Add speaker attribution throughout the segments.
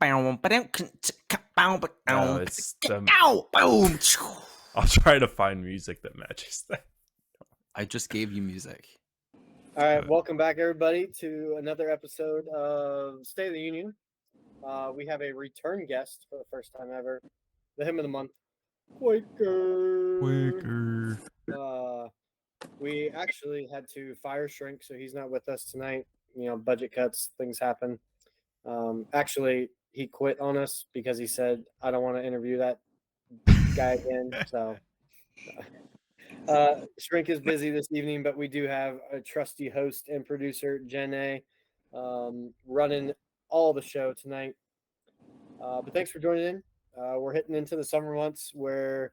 Speaker 1: No, it's the.
Speaker 2: Boom.
Speaker 1: I'll try to find music that matches that.
Speaker 2: I just gave you music.
Speaker 3: All right, welcome back, everybody, to another episode of State of the Union. We have a return guest for the first time ever, the hymn of the month, Quaker. We actually had to fire Shrink, so he's not with us tonight. You know, budget cuts, things happen. Actually, he quit on us because he said, I don't want to interview that guy again. So Shrink is busy this evening, but we do have a trusty host and producer, Jen A, running all the show tonight. But thanks for joining in. We're hitting into the summer months where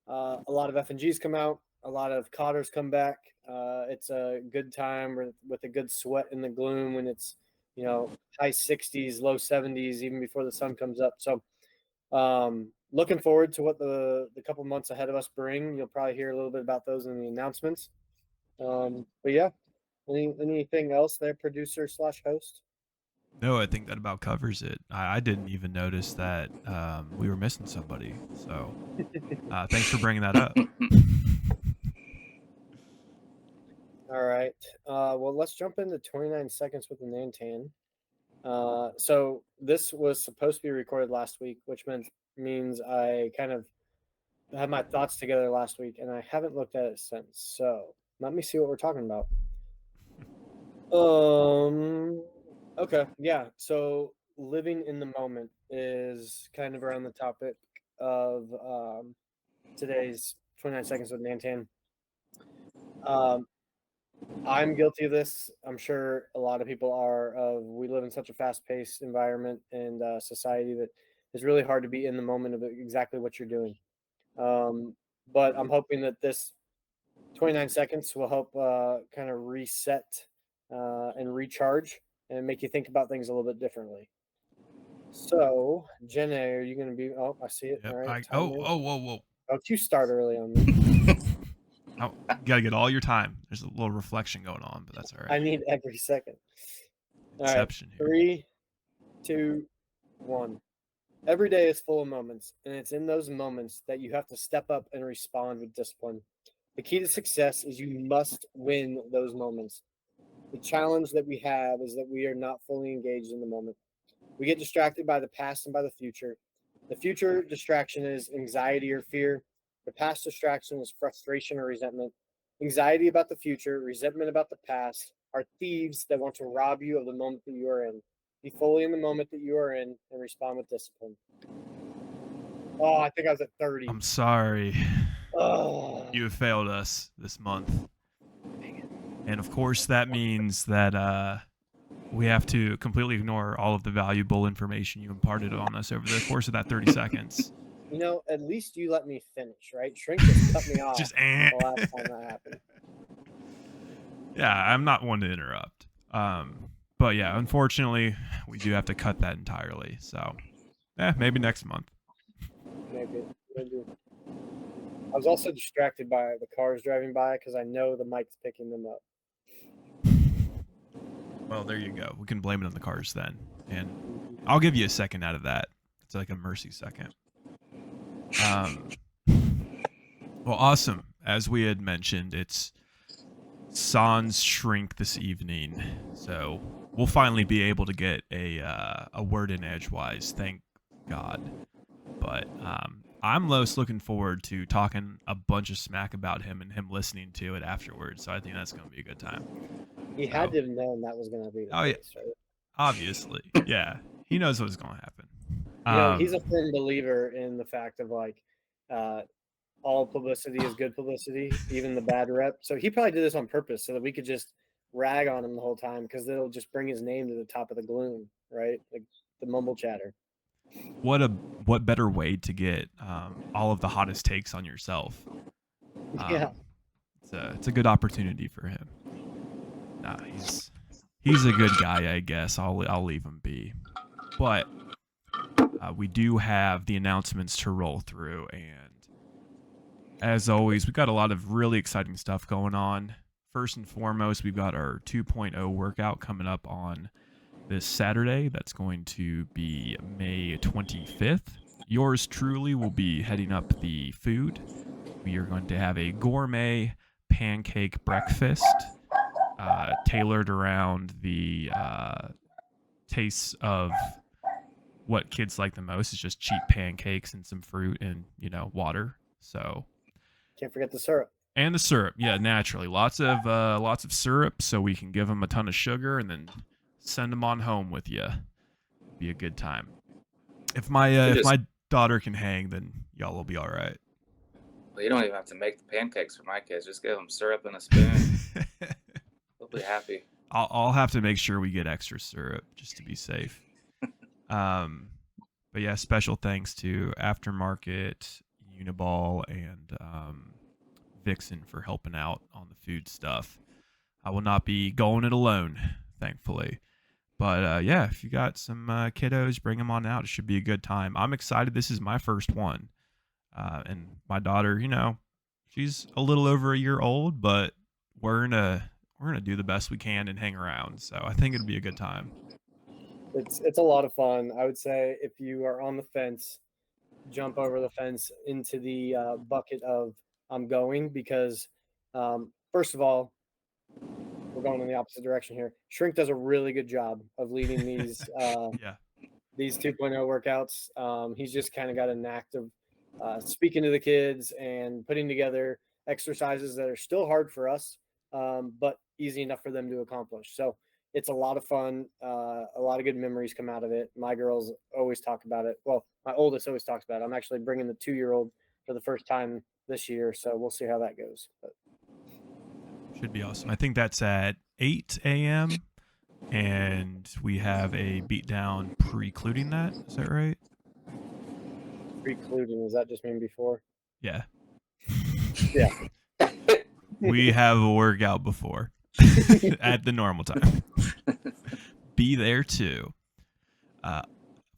Speaker 3: a lot of F&Gs come out, a lot of cotters come back. It's a good time with a good sweat in the gloom when it's, you know, high 60s, low 70s, even before the sun comes up. So looking forward to what the couple months ahead of us bring. You'll probably hear a little bit about those in the announcements. But yeah, anything else there, producer / host?
Speaker 4: No, I think that about covers it. I didn't even notice that we were missing somebody. So thanks for bringing that up.
Speaker 3: All right. Well, let's jump into 29 seconds with the Nantan. So this was supposed to be recorded last week, which means I kind of had my thoughts together last week, and I haven't looked at it since. So let me see what we're talking about. Okay, yeah. So living in the moment is kind of around the topic of today's 29 seconds with Nantan. I'm guilty of this. I'm sure a lot of people are. We live in such a fast-paced environment and society that it's really hard to be in the moment of exactly what you're doing. But I'm hoping that this 29 seconds will help kind of reset and recharge and make you think about things a little bit differently. So, Jenna, are you going to be? Oh, I see it.
Speaker 4: Yep.
Speaker 3: All right.
Speaker 4: Whoa.
Speaker 3: Don't you start early on me.
Speaker 4: Oh, you gotta get all your time. There's a little reflection going on, but that's all right.
Speaker 3: I need every second.
Speaker 4: Inception
Speaker 3: all right.
Speaker 4: here.
Speaker 3: 3, 2, 1. Every day is full of moments, and it's in those moments that you have to step up and respond with discipline. The key to success is you must win those moments. The challenge that we have is that we are not fully engaged in the moment. We get distracted by the past and by the future. The future distraction is anxiety or fear. The past distraction is frustration or resentment. Anxiety about the future, resentment about the past are thieves that want to rob you of the moment that you are in. Be fully in the moment that you are in and respond with discipline. Oh, I think I was at 30.
Speaker 4: I'm sorry.
Speaker 3: Oh.
Speaker 4: You have failed us this month. And of course, that means that we have to completely ignore all of the valuable information you imparted on us over the course of that 30 seconds.
Speaker 3: You know, at least you let me finish, right? Shrink just cut me off
Speaker 4: Just
Speaker 3: the last time that happened.
Speaker 4: Yeah, I'm not one to interrupt. But yeah, unfortunately, we do have to cut that entirely. So, maybe next month.
Speaker 3: Maybe. I was also distracted by the cars driving by because I know the mic's picking them up.
Speaker 4: Well, there you go. We can blame it on the cars then. And I'll give you a second out of that. It's like a mercy second. Well, awesome. As we had mentioned, it's Sans Shrink this evening. So we'll finally be able to get a word in edgewise. Thank God. But I'm most looking forward to talking a bunch of smack about him and him listening to it afterwards. So I think that's going to be a good time.
Speaker 3: He had to have known that was going to be the case, right?
Speaker 4: Obviously. Yeah. He knows what's going to happen.
Speaker 3: You know, he's a firm believer in the fact of like all publicity is good publicity, even the bad rep. So he probably did this on purpose so that we could just rag on him the whole time because it'll just bring his name to the top of the gloom, right? Like the mumble chatter.
Speaker 4: What better way to get all of the hottest takes on yourself?
Speaker 3: Yeah,
Speaker 4: it's a good opportunity for him. Nah, he's a good guy, I guess. I'll leave him be. But we do have the announcements to roll through, and as always, we've got a lot of really exciting stuff going on. First and foremost, we've got our 2.0 workout coming up on this Saturday. That's going to be May 25th. Yours truly will be heading up the food. We are going to have a gourmet pancake breakfast tailored around the tastes of what kids like the most. Is just cheap pancakes and some fruit and, water. So,
Speaker 3: Can't forget the syrup.
Speaker 4: and the syrup. Yeah, naturally. Lots of syrup so we can give them a ton of sugar and then send them on home with you. Be a good time. If my daughter can hang, then y'all will be all right.
Speaker 5: Well, you don't even have to make the pancakes for my kids. Just give them syrup and a spoon. They'll be happy.
Speaker 4: I'll have to make sure we get extra syrup just to be safe. But yeah, special thanks to Aftermarket, Uniball, and Vixen for helping out on the food stuff. I will not be going it alone, thankfully. But yeah, if you got some kiddos, bring them on out. It should be a good time. I'm excited. This is my first one. And my daughter, she's a little over a year old, but we're gonna do the best we can and hang around. So I think it'll be a good time.
Speaker 3: It's a lot of fun. I would say if you are on the fence, jump over the fence into the bucket of I'm going, because first of all, we're going in the opposite direction here. Shrink does a really good job of leading these
Speaker 4: Yeah.
Speaker 3: these 2.0 workouts. He's just kind of got a knack of speaking to the kids and putting together exercises that are still hard for us, but easy enough for them to accomplish. So it's a lot of fun. A lot of good memories come out of it. My girls always talk about it. Well, my oldest always talks about it. I'm actually bringing the 2-year-old for the first time this year, so we'll see how that goes. But
Speaker 4: Should be awesome. I think that's at 8 a.m. and we have a beatdown precluding that. Is that right?
Speaker 3: precluding, does that just mean before?
Speaker 4: Yeah.
Speaker 3: Yeah.
Speaker 4: We have a workout before at the normal time. Be there too.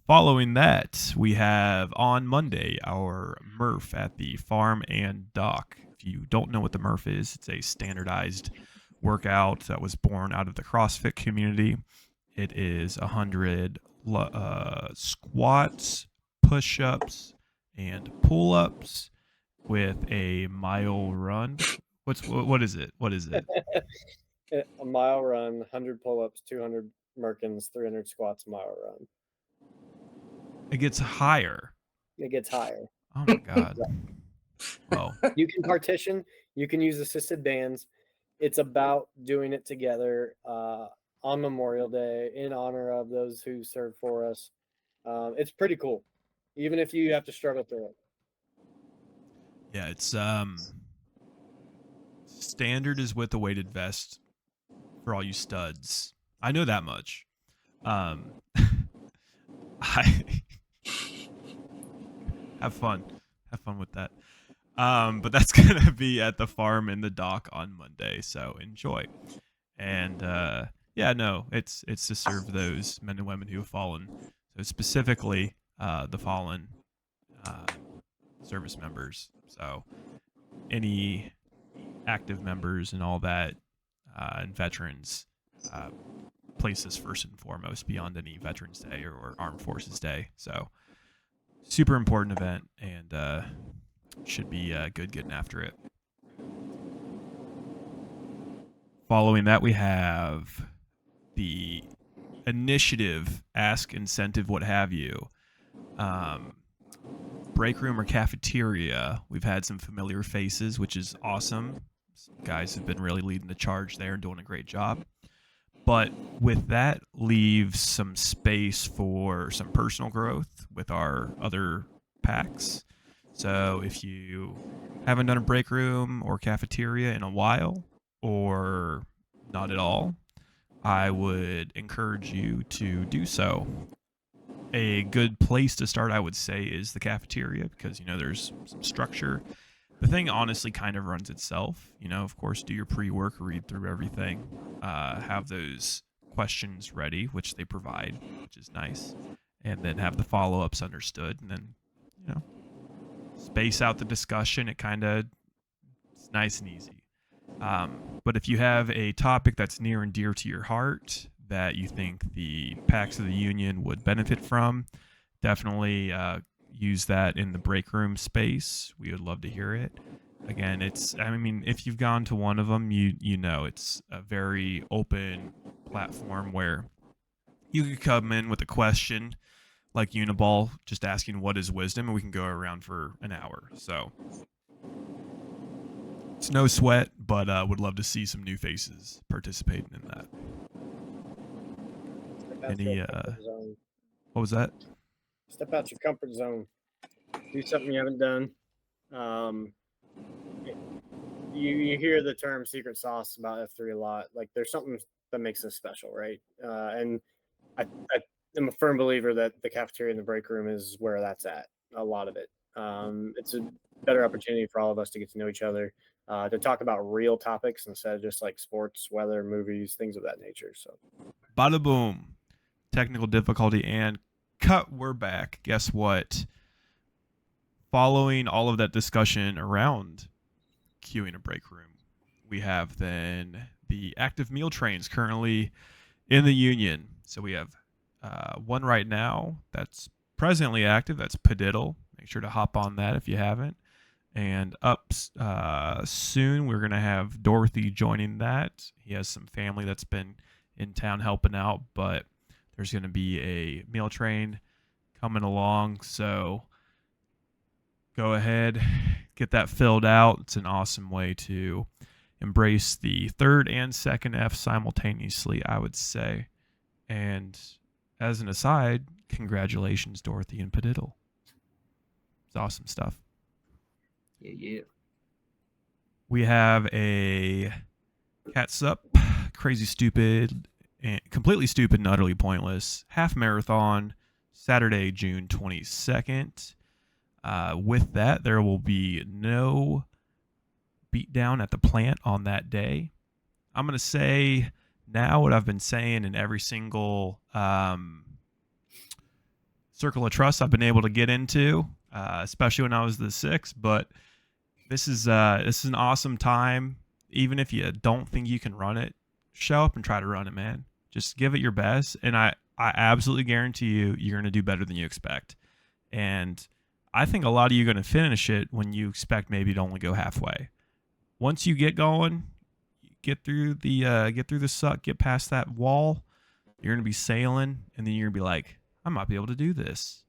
Speaker 4: Following that, we have on Monday our Murph at the Farm and Dock. If you don't know what the Murph is, it's a standardized workout that was born out of the CrossFit community. It is 100 squats, push-ups, and pull-ups with a mile run. What is it? What is it?
Speaker 3: A mile run, 100 pull-ups, 200 Merkins, 300 squats, mile run.
Speaker 4: It gets higher.
Speaker 3: It gets higher.
Speaker 4: Oh my god. Well,
Speaker 3: You can partition. You can use assisted bands. It's about doing it together on Memorial Day in honor of those who served for us. It's pretty cool, even if you have to struggle through it.
Speaker 4: yeah, it's standard is with a weighted vest for all you studs. I know that much. I have fun with that. But that's gonna be at the Farm and the Dock on Monday, so enjoy. And yeah, no, it's to serve those men and women who have fallen. So specifically, the fallen service members. So any active members and all that, and veterans, place this first and foremost beyond any Veterans Day or Armed Forces Day. So super important event, and should be good getting after it. Following that, we have the initiative, ask, incentive, what have you. Break room or cafeteria. We've had some familiar faces, which is awesome. Some guys have been really leading the charge there and doing a great job. But with that leaves some space for some personal growth with our other packs. So if you haven't done a break room or cafeteria in a while, or not at all, I would encourage you to do so. A good place to start, I would say, is the cafeteria, because, there's some structure. The thing honestly kind of runs itself. Of course, do your pre-work, read through everything, have those questions ready, which they provide, which is nice, and then have the follow-ups understood, and then, space out the discussion. It's nice and easy. But if you have a topic that's near and dear to your heart that you think the PAX of the Union would benefit from, definitely use that in the break room space. We would love to hear it. Again, if you've gone to one of them, you know it's a very open platform where you could come in with a question like Uniball, just asking what is wisdom, and we can go around for an hour. So it's no sweat, but would love to see some new faces participating in that.
Speaker 3: Step out
Speaker 4: Any
Speaker 3: your comfort zone.
Speaker 4: what was that?
Speaker 3: Step out your comfort zone. Do something you haven't done. You hear the term secret sauce about F3 a lot. Like there's something that makes us special, right? And I am a firm believer that the cafeteria and the break room is where that's at. A lot of it. It's a better opportunity for all of us to get to know each other, to talk about real topics instead of just like sports, weather, movies, things of that nature. So,
Speaker 4: Bada boom. Technical difficulty and cut. We're back. Guess what? Following all of that discussion around queuing a break room, we have then the active meal trains currently in the Union. So we have one right now that's presently active. That's Padiddle. Make sure to hop on that if you haven't. And up soon, we're going to have Dorothy joining that. He has some family that's been in town helping out, but there's going to be a meal train coming along. So go ahead, get that filled out. It's an awesome way to embrace the third and second F simultaneously, I would say. And as an aside, congratulations, Dorothy and Padiddle. It's awesome stuff.
Speaker 2: Yeah.
Speaker 4: We have a Catsup, crazy stupid, and completely stupid and utterly pointless half marathon, Saturday, June 22nd. With that, there will be no beatdown at the plant on that day. I'm going to say now what I've been saying in every single circle of trust I've been able to get into, especially when I was the 6th, but this is an awesome time. Even if you don't think you can run it, show up and try to run it, man. Just give it your best, and I absolutely guarantee you're going to do better than you expect. And I think a lot of you are going to finish it when you expect maybe to only go halfway. Once you get going, get through the suck, get past that wall, you're going to be sailing, and then you're going to be like, I might be able to do this.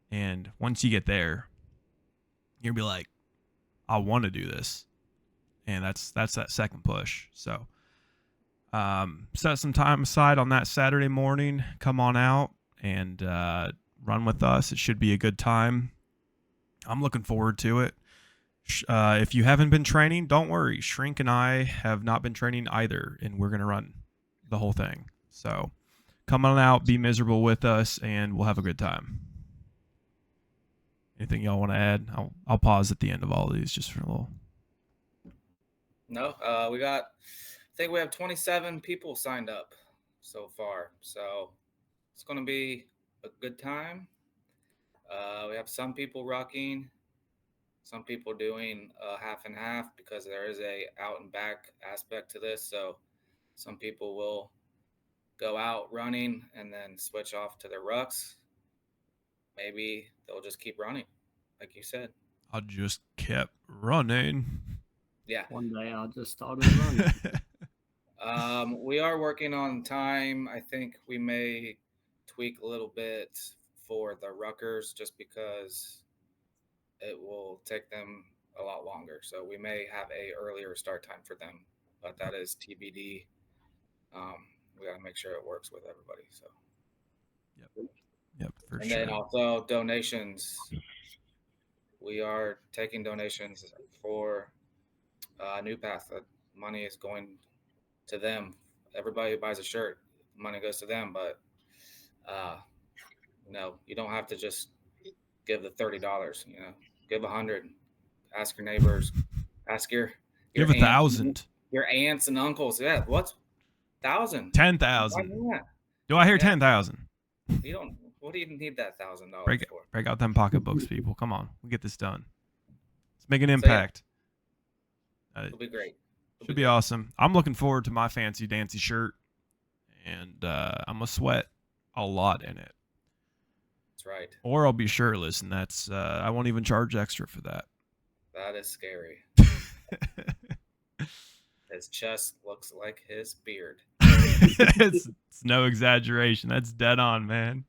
Speaker 4: And once you get there, you're going to be like, I want to do this. And that's that second push. So set some time aside on that Saturday morning. Come on out and run with us. It should be a good time. I'm looking forward to it. If you haven't been training, don't worry. Shrink and I have not been training either, and we're going to run the whole thing. So come on out, be miserable with us, and we'll have a good time. Anything y'all want to add? I'll pause at the end of all of these just for a little.
Speaker 5: No, I think we have 27 people signed up so far. So it's going to be a good time. We have some people rocking, some people doing half and half because there is a out and back aspect to this. So some people will go out running and then switch off to their rucks. Maybe they'll just keep running, like you said.
Speaker 4: I just kept running.
Speaker 5: Yeah.
Speaker 6: One day I'll just start running.
Speaker 5: We are working on time. I think we may tweak a little bit for the ruckers just because it will take them a lot longer. So we may have a earlier start time for them, but that is TBD. We got to make sure it works with everybody. So.
Speaker 4: Yep, for
Speaker 5: and
Speaker 4: sure.
Speaker 5: then also donations. We are taking donations for New Path. Money is going to them. Everybody who buys a shirt, money goes to them. But you don't have to just give the $30. Give $100. Ask your neighbors. Ask your
Speaker 4: give 1,000.
Speaker 5: Your aunts and uncles. Yeah, what's 1,000?
Speaker 4: 10,000. Do I hear 10,000?
Speaker 5: You don't. What do you need that $1,000 for?
Speaker 4: Break out them pocketbooks, people. Come on, we get this done. Let's make an impact.
Speaker 5: It'll be great.
Speaker 4: Should be awesome. I'm looking forward to my fancy dancy shirt, and I'm gonna sweat a lot in it.
Speaker 5: That's right.
Speaker 4: Or I'll be shirtless, and that's I won't even charge extra for that.
Speaker 5: That is scary. His chest looks like his beard.
Speaker 4: It's no exaggeration. That's dead on, man.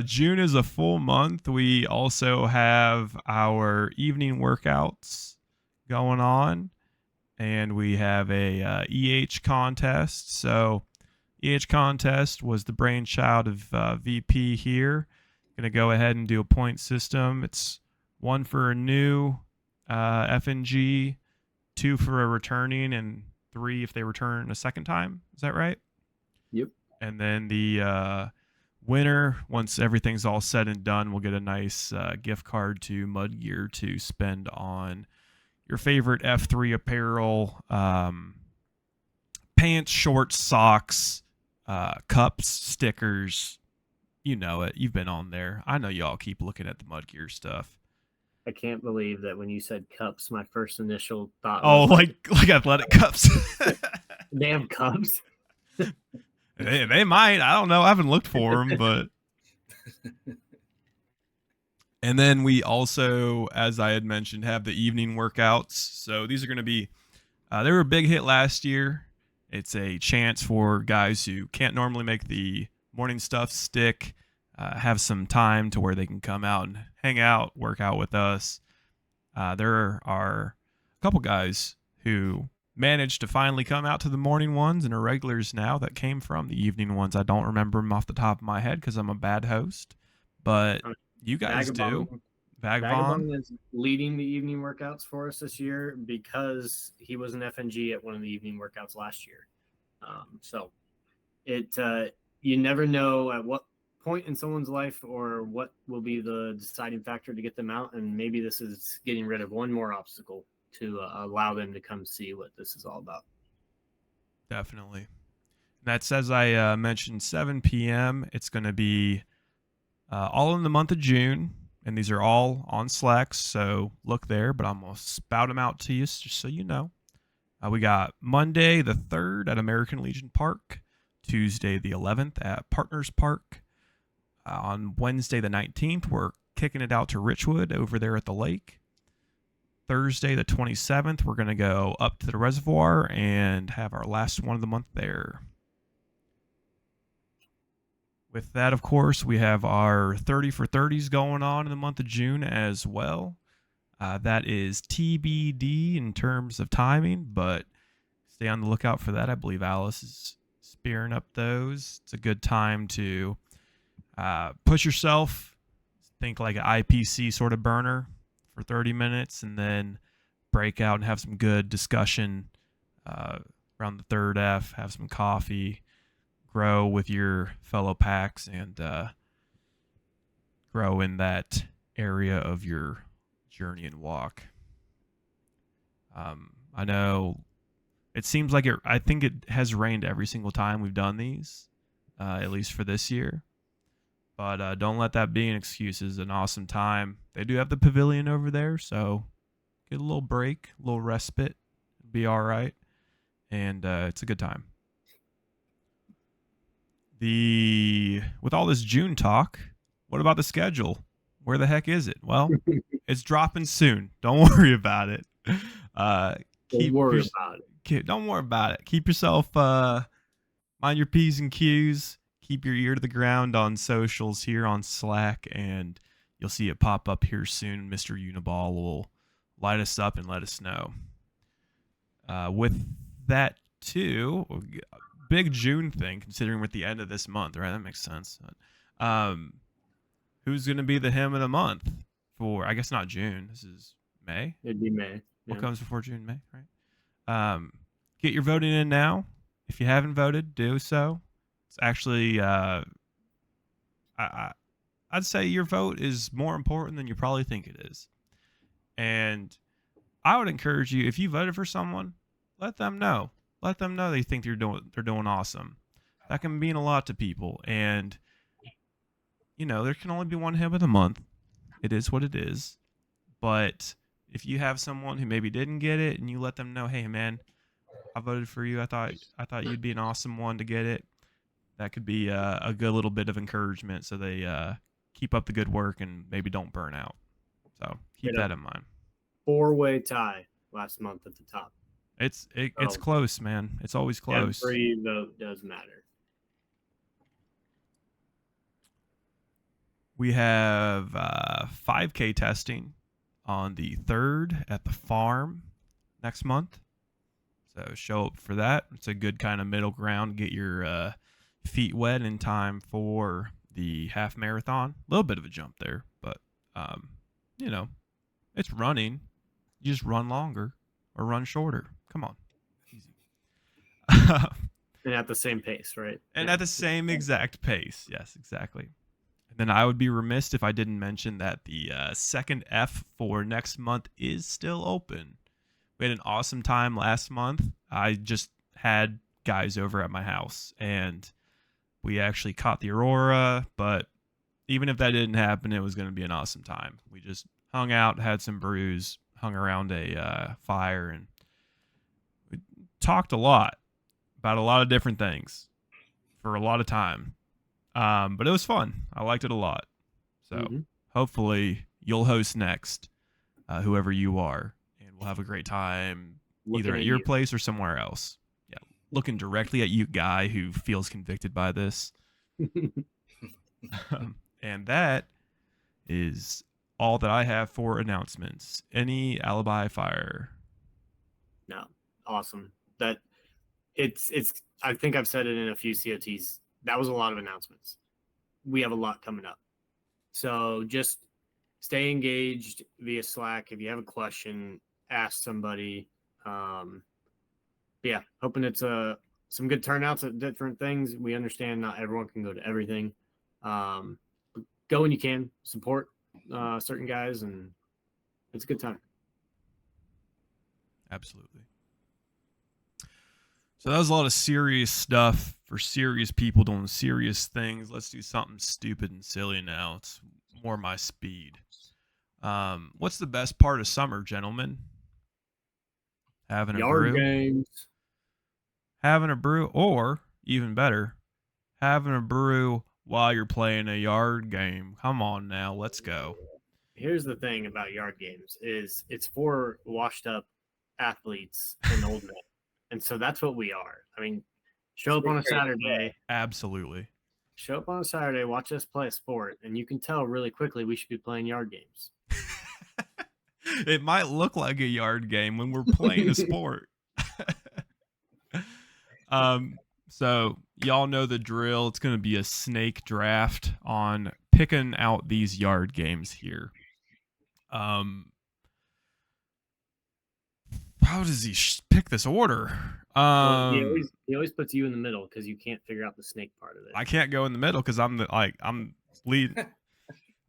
Speaker 4: June is a full month. We also have our evening workouts going on, and we have a EH contest. So EH contest was the brainchild of VP here. Gonna go ahead and do a point system. It's 1 for a new FNG, 2 for a returning, and 3 if they return a second time. Is that right?
Speaker 6: Yep.
Speaker 4: And then the winner, once everything's all said and done, will get a nice gift card to Mud Gear to spend on your favorite F3 apparel, pants, shorts, socks, cups, stickers. You know it. You've been on there. I know y'all keep looking at the Mud Gear stuff.
Speaker 6: I can't believe that when you said cups, my first initial thought
Speaker 4: Oh,
Speaker 6: was
Speaker 4: like athletic cups.
Speaker 6: they have cups.
Speaker 4: They might. I don't know. I haven't looked for them, but. And then we also, as I had mentioned, have the evening workouts. So these are going to be, they were a big hit last year. It's a chance for guys who can't normally make the morning stuff stick, have some time to where they can come out and hang out, work out with us. There are a couple guys who managed to finally come out to the morning ones and are regulars now that came from the evening ones. I don't remember them off the top of my head because I'm a bad host, but you guys do. Vagabond
Speaker 6: is leading the evening workouts for us this year because he was an FNG at one of the evening workouts last year. So it you never know at what point in someone's life or what will be the deciding factor to get them out, and maybe this is getting rid of one more obstacle to allow them to come see what this is all about.
Speaker 4: Definitely. That's, as I mentioned, 7 p.m. It's going to be all in the month of June, and these are all on Slacks, so look there, but I'm going to spout them out to you just so you know. We got Monday the 3rd at American Legion Park, Tuesday the 11th at Partners Park. On Wednesday the 19th, we're kicking it out to Richwood over there at the lake. Thursday the 27th, we're going to go up to the reservoir and have our last one of the month there. With that, of course, we have our 30 for 30s going on in the month of June as well. That is TBD in terms of timing, but stay on the lookout for that. I believe Alice is spearing up those. It's a good time to push yourself, think like an IPC sort of burner for 30 minutes, and then break out and have some good discussion around the third F, have some coffee, grow with your fellow packs, and grow in that area of your journey and walk. I know it seems like I think it has rained every single time we've done these, at least for this year. But don't let that be an excuse. It's an awesome time. They do have the pavilion over there, so get a little break, a little respite. It'll be all right. And it's a good time. With all this June talk, what about the schedule? Where the heck is it? Well, it's dropping soon. Don't worry about it.
Speaker 6: Don't worry about it.
Speaker 4: Don't worry about it. Keep yourself, mind your P's and Q's. Keep your ear to the ground on socials here on Slack, and you'll see it pop up here soon. Mr. Uniball will light us up and let us know. With that, too, big June thing, considering we're at the end of this month, right? That makes sense. Who's going to be the hymn of the month for, I guess not June. This is May?
Speaker 6: It'd be May.
Speaker 4: What
Speaker 6: Yeah.
Speaker 4: comes before June? May, right? Get your voting in now. If you haven't voted, do so. It's actually, I'd say your vote is more important than you probably think it is. And I would encourage you, if you voted for someone, let them know. Let them know they think they're doing awesome. That can mean a lot to people. And, you know, there can only be one hymn of the month. It is what it is. But if you have someone who maybe didn't get it and you let them know, hey, man, I voted for you. I thought you'd be an awesome one to get it. That could be a good little bit of encouragement, so they keep up the good work and maybe don't burn out. So keep
Speaker 6: Yeah.
Speaker 4: that in mind.
Speaker 6: 4-way tie last month at the top.
Speaker 4: It's
Speaker 6: Oh.
Speaker 4: close, man. It's always close.
Speaker 6: Every vote does matter.
Speaker 4: We have 5K testing on the 3rd at the farm next month. So show up for that. It's a good kind of middle ground. Get your feet wet in time for the half marathon. A little bit of a jump there, but you know, it's running. You just run longer or run shorter. Come on. Easy.
Speaker 6: And at the same pace, right?
Speaker 4: And
Speaker 6: Yeah.
Speaker 4: at the same exact pace. Yes, exactly. And then I would be remiss if I didn't mention that the second F for next month is still open. We had an awesome time last month. I just had guys over at my house, and we actually caught the aurora. But even if that didn't happen, it was going to be an awesome time. We just hung out, had some brews, hung around a fire, and we talked a lot about a lot of different things for a lot of time. But it was fun. I liked it a lot. So
Speaker 6: Mhm.
Speaker 4: hopefully you'll host next, whoever you are, and we'll have a great time
Speaker 6: Looking
Speaker 4: either at
Speaker 6: at
Speaker 4: your
Speaker 6: you.
Speaker 4: place or somewhere else. Yeah, looking directly at you, guy who feels convicted by this. And that is all that I have for announcements. Any alibi fire?
Speaker 6: No, awesome. That it's. I think I've said it in a few COTs. That was a lot of announcements. We have a lot coming up, so just stay engaged via Slack. If you have a question, ask somebody. Yeah, hoping it's some good turnouts at different things. We understand not everyone can go to everything. But go when you can. Support certain guys, and it's a good time.
Speaker 4: Absolutely. So that was a lot of serious stuff for serious people doing serious things. Let's do something stupid and silly now. It's more my speed. What's the best part of summer, gentlemen? Having a
Speaker 6: Yard
Speaker 4: brew?
Speaker 6: games.
Speaker 4: Having a brew, or even better, having a brew while you're playing a yard game. Come on now, let's go.
Speaker 6: Here's the thing about yard games is it's for washed up athletes and old men. And so that's what we are. I mean, show up on a Saturday,
Speaker 4: Absolutely.
Speaker 6: watch us play a sport, and you can tell really quickly we should be playing yard games.
Speaker 4: It might look like a yard game when we're playing a sport. So y'all know the drill. It's going to be a snake draft on picking out these yard games here. How does he pick this order?
Speaker 6: Well, he always puts you in the middle because you can't figure out the snake part of it.
Speaker 4: I can't go in the middle because I'm lead.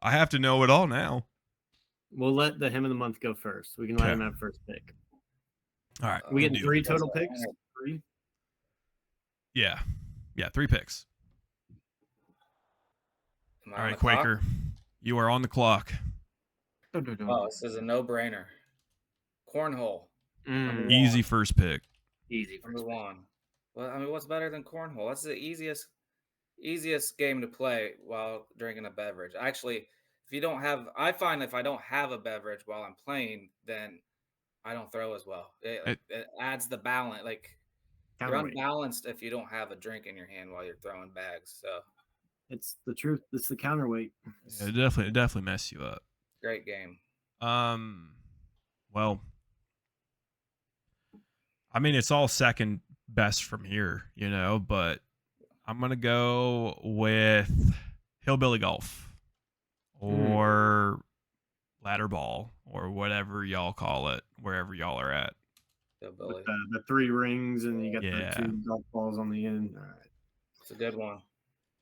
Speaker 4: I have to know it all now.
Speaker 6: We'll let the him of the month go first. We can let
Speaker 4: Okay.
Speaker 6: him have first pick.
Speaker 4: All right.
Speaker 6: We
Speaker 4: good
Speaker 6: get
Speaker 4: deal.
Speaker 6: 3 total picks. 3.
Speaker 4: Yeah. 3 picks.
Speaker 5: Am I
Speaker 4: All
Speaker 5: on
Speaker 4: right,
Speaker 5: the clock?
Speaker 4: Quaker. You are on the clock.
Speaker 5: Oh, this is a no-brainer. Cornhole,
Speaker 6: Mm,
Speaker 4: Easy first pick.
Speaker 6: easy.
Speaker 5: number one. Well, I mean, what's better than cornhole? That's the easiest game to play while drinking a beverage. Actually, I find if I don't have a beverage while I'm playing, then I don't throw as well. It adds the balance. Like you're
Speaker 6: Counterweight.
Speaker 5: unbalanced if you don't have a drink in your hand while you're throwing bags. So
Speaker 6: It's the truth. It's the counterweight.
Speaker 5: it's
Speaker 4: Yeah, it definitely mess you up.
Speaker 5: great game.
Speaker 4: Well, I mean, it's all second best from here, but I'm going to go with Hillbilly Golf or ladder ball or whatever y'all call it, wherever y'all are at.
Speaker 5: Hillbilly.
Speaker 6: With the 3 rings, and you got
Speaker 4: Yeah.
Speaker 6: the 2 golf balls on the end. All right.
Speaker 5: It's a good one.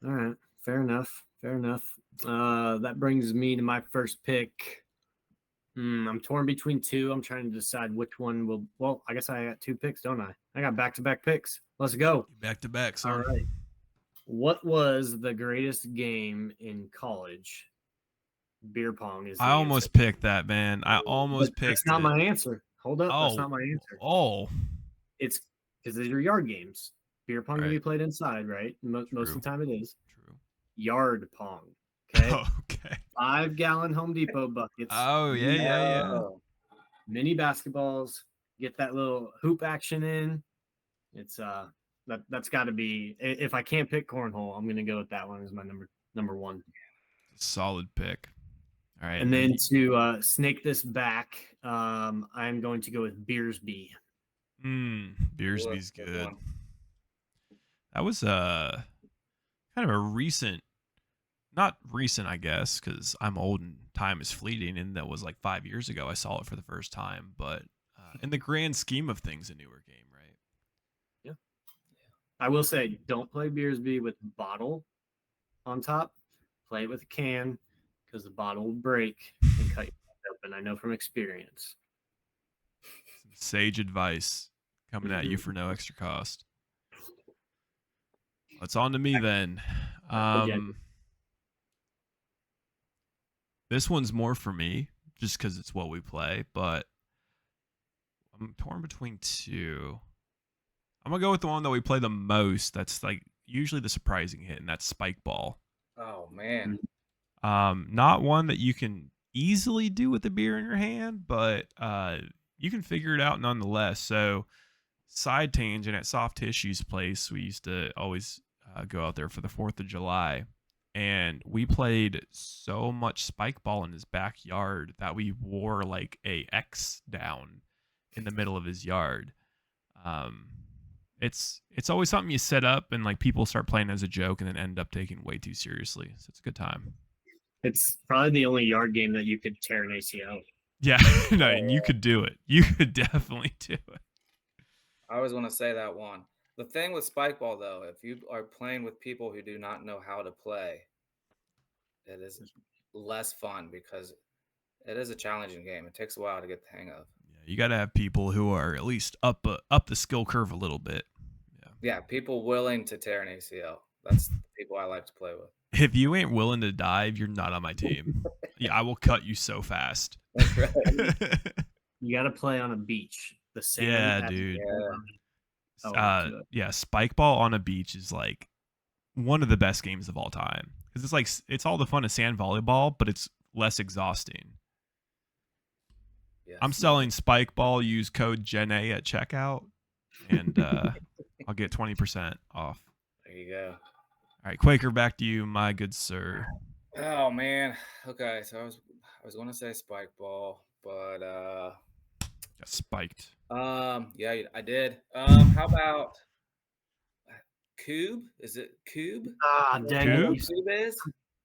Speaker 6: All right. Fair enough. That brings me to my first pick. I'm torn between 2. I'm trying to decide which one will. Well, I guess I got 2 picks, don't I? I got back-to-back picks. Let's go.
Speaker 4: Back to back,
Speaker 6: All
Speaker 4: son.
Speaker 6: right. What was the greatest game in college? Beer pong is.
Speaker 4: I almost picked that, man. I almost picked
Speaker 6: That's not
Speaker 4: it.
Speaker 6: my answer. Hold up. That's
Speaker 4: Oh.
Speaker 6: not my answer.
Speaker 4: Oh,
Speaker 6: It's because these are yard games. Beer pong can
Speaker 4: Right.
Speaker 6: be played inside, right? Most
Speaker 4: True.
Speaker 6: of the time it is.
Speaker 4: True.
Speaker 6: Yard pong. Okay.
Speaker 4: Okay.
Speaker 6: 5-gallon Home Depot buckets.
Speaker 4: Oh yeah.
Speaker 5: Oh,
Speaker 6: Mini basketballs. Get that little hoop action in. It's that's got to be. If I can't pick cornhole, I'm gonna go with that one as my number one.
Speaker 4: Solid pick. All right.
Speaker 6: And then to snake this back, I'm going to go with Beersby.
Speaker 4: Beersby's
Speaker 5: good
Speaker 4: good.
Speaker 5: one.
Speaker 4: That was kind of a recent, not recent, I guess, because I'm old and time is fleeting, and that was like 5 years ago. I saw it for the first time, but in the grand scheme of things, a newer game, right?
Speaker 6: I will say, don't play Beersby with bottle on top. Play it with a can because the bottle will break and cut you open. I know from experience.
Speaker 4: Some sage advice coming at you for no extra cost. It's on to me then. This one's more for me, just because it's what we play, but I'm torn between two. I'm gonna go with the one that we play the most. That's like usually the surprising hit, and that's Spike Ball.
Speaker 5: Oh man.
Speaker 4: Not one that you can easily do with the beer in your hand, but you can figure it out nonetheless. So, side tangent at Soft Tissue's place, we used to always go out there for the 4th of July, and we played so much Spike Ball in his backyard that we wore like a X down in the middle of his yard. It's always something you set up and like people start playing as a joke and then end up taking way too seriously. So it's a good time.
Speaker 6: It's probably the only yard game that you could tear an ACL.
Speaker 4: Yeah, no, and you could do it. You could definitely do it.
Speaker 5: I always want to say that one. The thing with Spike Ball, though, if you are playing with people who do not know how to play, it is less fun because it is a challenging game. It takes a while to get the hang of.
Speaker 4: Yeah, you got to have people who are at least up the skill curve a little bit.
Speaker 5: Yeah, people willing to tear an ACL. That's the people I like to play with.
Speaker 4: If you ain't willing to dive, you're not on my team. Yeah, I will cut you so fast.
Speaker 5: That's right.
Speaker 6: You got to play on a beach. The sand.
Speaker 4: Yeah, dude.
Speaker 5: Yeah.
Speaker 4: Spike Ball on a beach is like one of the best games of all time because it's all the fun of sand volleyball, but it's less exhausting.
Speaker 5: Yes.
Speaker 4: I'm selling Spike Ball. Use code GENA at checkout, and I'll get 20% off.
Speaker 5: There you go.
Speaker 4: All right, Quaker, back to you, my good sir.
Speaker 5: Oh man. Okay, so I was going to say Spike Ball, but
Speaker 4: Got spiked.
Speaker 5: yeah, I did. How about Cube? Is it Cube?
Speaker 6: Ah,
Speaker 5: You
Speaker 6: dang
Speaker 5: know what
Speaker 4: Cube?
Speaker 5: Cube is?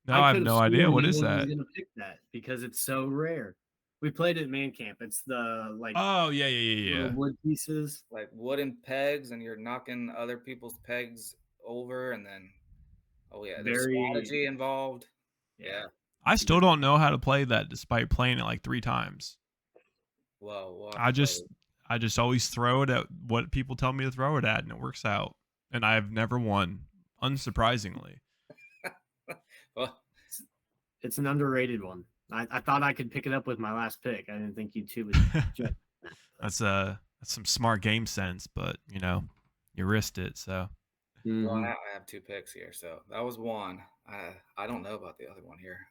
Speaker 4: No, I have
Speaker 6: could've
Speaker 4: no idea.
Speaker 6: sworn
Speaker 4: What
Speaker 6: you
Speaker 4: is
Speaker 6: was
Speaker 4: that?
Speaker 6: gonna pick that because it's so rare. We played it at Man Camp. It's the like
Speaker 4: Oh, yeah.
Speaker 6: little wood pieces.
Speaker 5: Like wooden pegs, and you're knocking other people's pegs over, and then there's
Speaker 6: Very-
Speaker 5: strategy involved. Yeah.
Speaker 4: I still don't know how to play that despite playing it like 3 times.
Speaker 5: Well, we'll have
Speaker 4: I
Speaker 5: to play
Speaker 4: just always throw it at what people tell me to throw it at, and it works out. And I've never won, unsurprisingly.
Speaker 5: Well,
Speaker 6: It's an underrated one. I thought I could pick it up with my last pick. I didn't think you two would. judge that.
Speaker 4: That's some smart game sense, but you risked it. So
Speaker 5: well,
Speaker 6: Mhm.
Speaker 5: now I have 2 picks here, so that was one. I don't know about the other one here.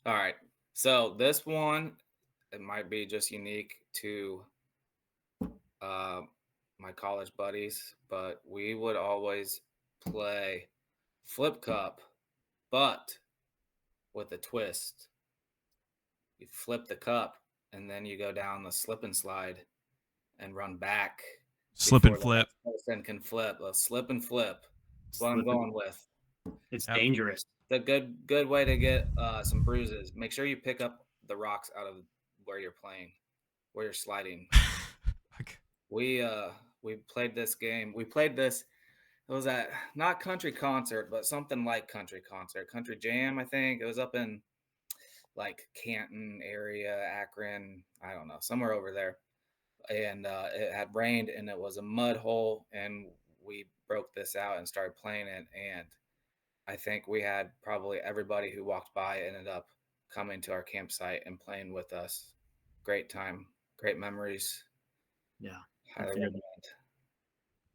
Speaker 5: All right. So this one, it might be just unique to my college buddies, but we would always play Flip Cup, but with a twist. You flip the cup, and then you go down the slip and slide and run back.
Speaker 4: slip and
Speaker 5: before the
Speaker 4: flip.
Speaker 5: next person can flip. A slip and flip. That's what I'm going with.
Speaker 6: It's
Speaker 4: Yep.
Speaker 6: dangerous.
Speaker 5: It's a good way to get some bruises. Make sure you pick up the rocks out of where you're playing, where you're sliding.
Speaker 4: Okay.
Speaker 5: We played this game. We played this. It was at not country concert, but something like country concert, country jam. I think it was up in like Canton area, Akron. I don't know, somewhere over there. And it had rained, and it was a mud hole. And we broke this out and started playing it. And I think we had probably everybody who walked by ended up coming to our campsite and playing with us. Great time. Great memories.
Speaker 6: Yeah.
Speaker 5: Highly
Speaker 6: Definitely.
Speaker 5: recommend.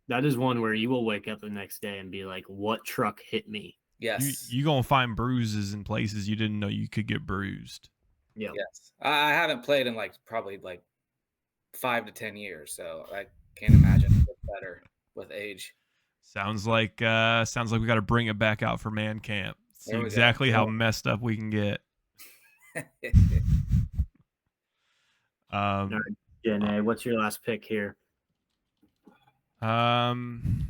Speaker 6: That is one where you will wake up the next day and be like, what truck hit me?
Speaker 5: Yes.
Speaker 4: You gonna find bruises in places you didn't know you could get bruised.
Speaker 6: Yeah.
Speaker 5: Yes. I haven't played in probably 5 to 10 years, so I can't imagine it gets better with age.
Speaker 4: Sounds like we got to bring it back out for Man Camp. See
Speaker 5: There we go.
Speaker 4: exactly how
Speaker 6: Yeah.
Speaker 4: messed up we can get.
Speaker 6: All right, Janae, what's your last pick here?
Speaker 4: I'm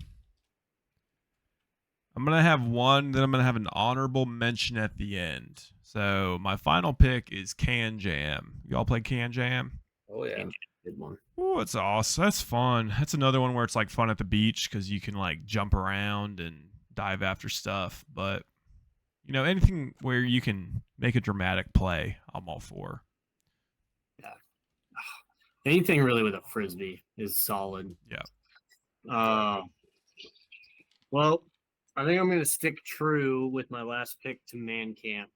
Speaker 4: gonna have one, then I'm gonna have an honorable mention at the end. So my final pick is Can Jam. Y'all play Can Jam?
Speaker 5: Oh yeah.
Speaker 6: Good one.
Speaker 4: Oh, it's awesome. That's fun. That's another one where it's like fun at the beach because you can like jump around and dive after stuff. But you know, anything where you can make a dramatic play, I'm all for.
Speaker 6: Anything really with a frisbee is solid.
Speaker 4: Yeah.
Speaker 6: Well, I think I'm going to stick true with my last pick to Man Camp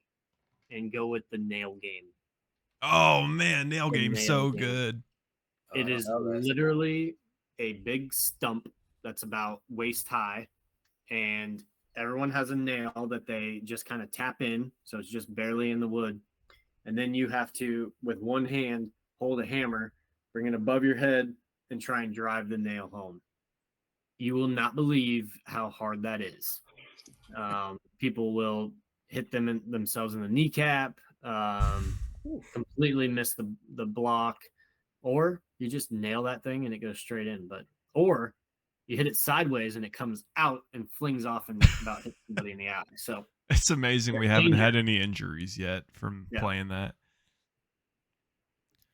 Speaker 6: and go with the nail game.
Speaker 4: Oh man, nail
Speaker 6: The
Speaker 4: game's
Speaker 6: nail
Speaker 4: so
Speaker 6: game.
Speaker 4: good.
Speaker 5: Oh, I
Speaker 6: It
Speaker 5: don't
Speaker 6: is
Speaker 5: know this.
Speaker 6: literally a big stump that's about waist high, and everyone has a nail that they just kind of tap in, so it's just barely in the wood. And then you have to, with one hand, hold a hammer, bring it above your head, and try and drive the nail home. You will not believe how hard that is. People will hit themselves in the kneecap, completely miss the block, or you just nail that thing and it goes straight in. Or you hit it sideways and it comes out and flings off and about hits somebody in the eye. So
Speaker 4: It's amazing we haven't had any injuries yet from
Speaker 6: Yeah.
Speaker 4: playing that.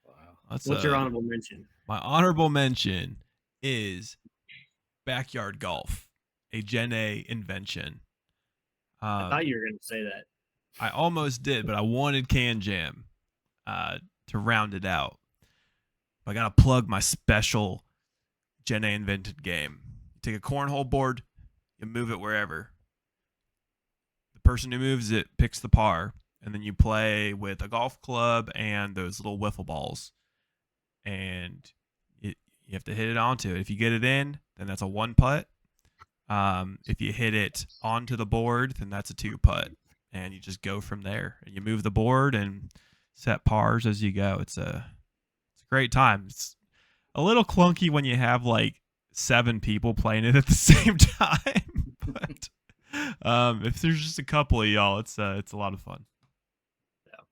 Speaker 5: Wow.
Speaker 4: That's
Speaker 6: what's your honorable mention?
Speaker 4: My honorable mention is Backyard Golf, a Gen A invention.
Speaker 6: I thought you were going to say that.
Speaker 4: I almost did, but I wanted Can Jam to round it out. I gotta plug my special Gen A invented game. You take a cornhole board, you move it wherever. The person who moves it picks the par, and then you play with a golf club and those little wiffle balls. And you have to hit it onto it. If you get it in, then that's a 1 putt. If you hit it onto the board, then that's a 2 putt. And you just go from there. And you move the board and set pars as you go. It's a great time. It's a little clunky when you have like 7 people playing it at the same time. But if there's just a couple of y'all, it's a lot of fun.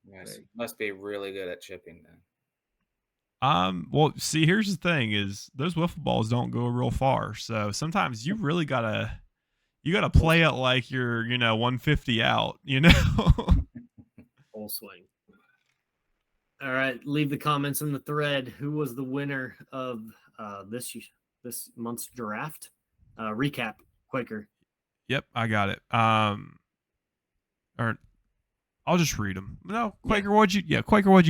Speaker 5: Nice. Must be really good at chipping then.
Speaker 4: Well, see, here's the thing: is those wiffle balls don't go real far, so sometimes you really gotta play it like you're 150 out,
Speaker 6: Full swing. All right, leave the comments in the thread. Who was the winner of this month's draft? Recap, Quaker.
Speaker 4: Yep, I got it. Or I'll just read them. No, Quaker, what'd you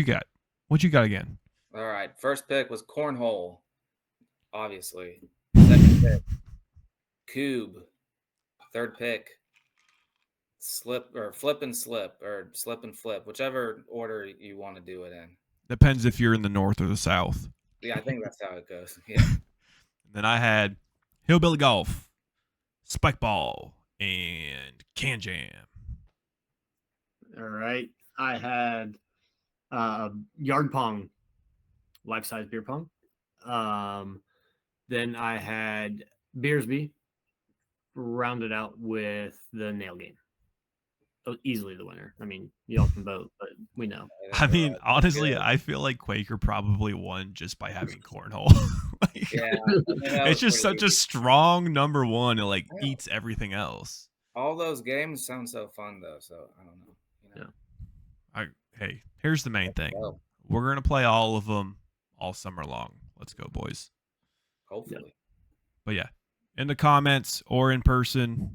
Speaker 4: got? What you got again?
Speaker 5: All right. First pick was cornhole, obviously. Second pick, cube. Third pick, flip and slip, whichever order you want to do it in.
Speaker 4: Depends if you're in the north or the south.
Speaker 5: Yeah, I think that's how it goes. Yeah.
Speaker 4: Then I had hillbilly golf, spike ball, and Can Jam.
Speaker 6: All right, I had yard pong, life-size beer pong. Then I had Beersby, rounded out with the nail game. Easily the winner. I mean, y'all can vote, but we know.
Speaker 4: I mean, honestly, I feel like Quaker probably won just by having cornhole.
Speaker 5: Yeah,
Speaker 4: It's just such a strong number one. It like eats everything else.
Speaker 5: All those games sound so fun though, so I don't know.
Speaker 4: Hey, here's the main thing.
Speaker 5: Well,
Speaker 4: We're gonna play all of them all summer long. Let's go, boys.
Speaker 5: hopefully.
Speaker 4: But yeah, in the comments or in person,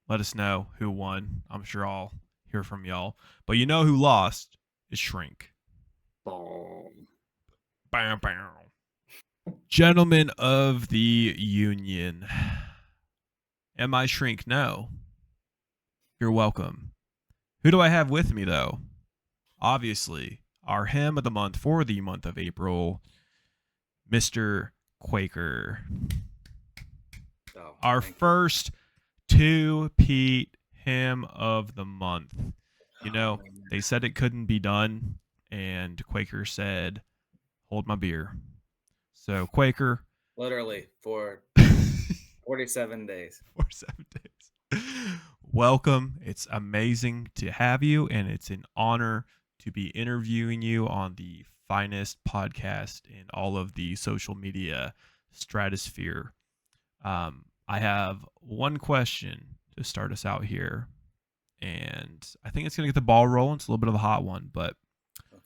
Speaker 4: let us know who won. I'm sure I'll hear from y'all. But you know who lost is Shrink.
Speaker 6: Boom.
Speaker 4: Bow, bow. Gentlemen of the Union. Am I Shrink? No. You're welcome. Who do I have with me, though? Obviously, our hymn of the month for the month of April, Mr. Quaker.
Speaker 5: So,
Speaker 4: Our
Speaker 5: thank you.
Speaker 4: first 2-Pete hymn of the month. You know,
Speaker 5: man.
Speaker 4: they said it couldn't be done, and Quaker said, hold my beer. So, Quaker,
Speaker 5: Literally for 47 days.
Speaker 4: for 7 days. Welcome. It's amazing to have you, and it's an honor to be interviewing you on the finest podcast in all of the social media stratosphere. I have one question to start us out here, and I think it's going to get the ball rolling. It's a little bit of a hot one, but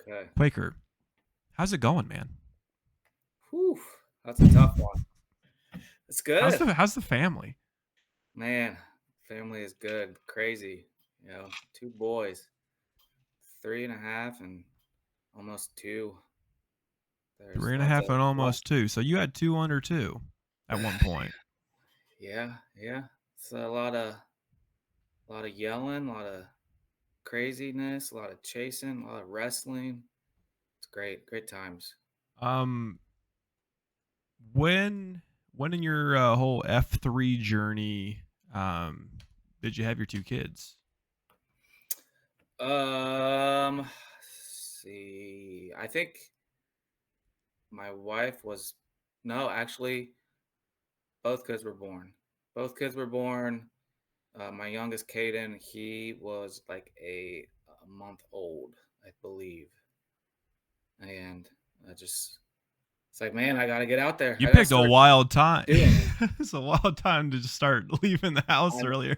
Speaker 5: Okay.
Speaker 4: Quaker, how's it going, man?
Speaker 5: Whew. That's a tough one. It's good.
Speaker 4: How's the family?
Speaker 5: Man, family is good. Crazy. 2 boys, 3.5 and almost 2. There's
Speaker 4: 3.5
Speaker 5: lots of-
Speaker 4: and almost 2. So you had 2 under 2 at one point.
Speaker 5: Yeah. It's a lot of yelling, a lot of craziness, a lot of chasing, a lot of wrestling. It's great times.
Speaker 4: When in your whole F3 journey, did you have your 2 kids?
Speaker 5: Let's see. I think my wife was actually both kids were born. My youngest, Caden, he was like a month old, I believe. And it's like, man, I gotta get out there.
Speaker 4: You
Speaker 5: I gotta
Speaker 4: picked a
Speaker 5: start
Speaker 4: wild time.
Speaker 5: doing it.
Speaker 4: It's a wild time to just start leaving the house earlier.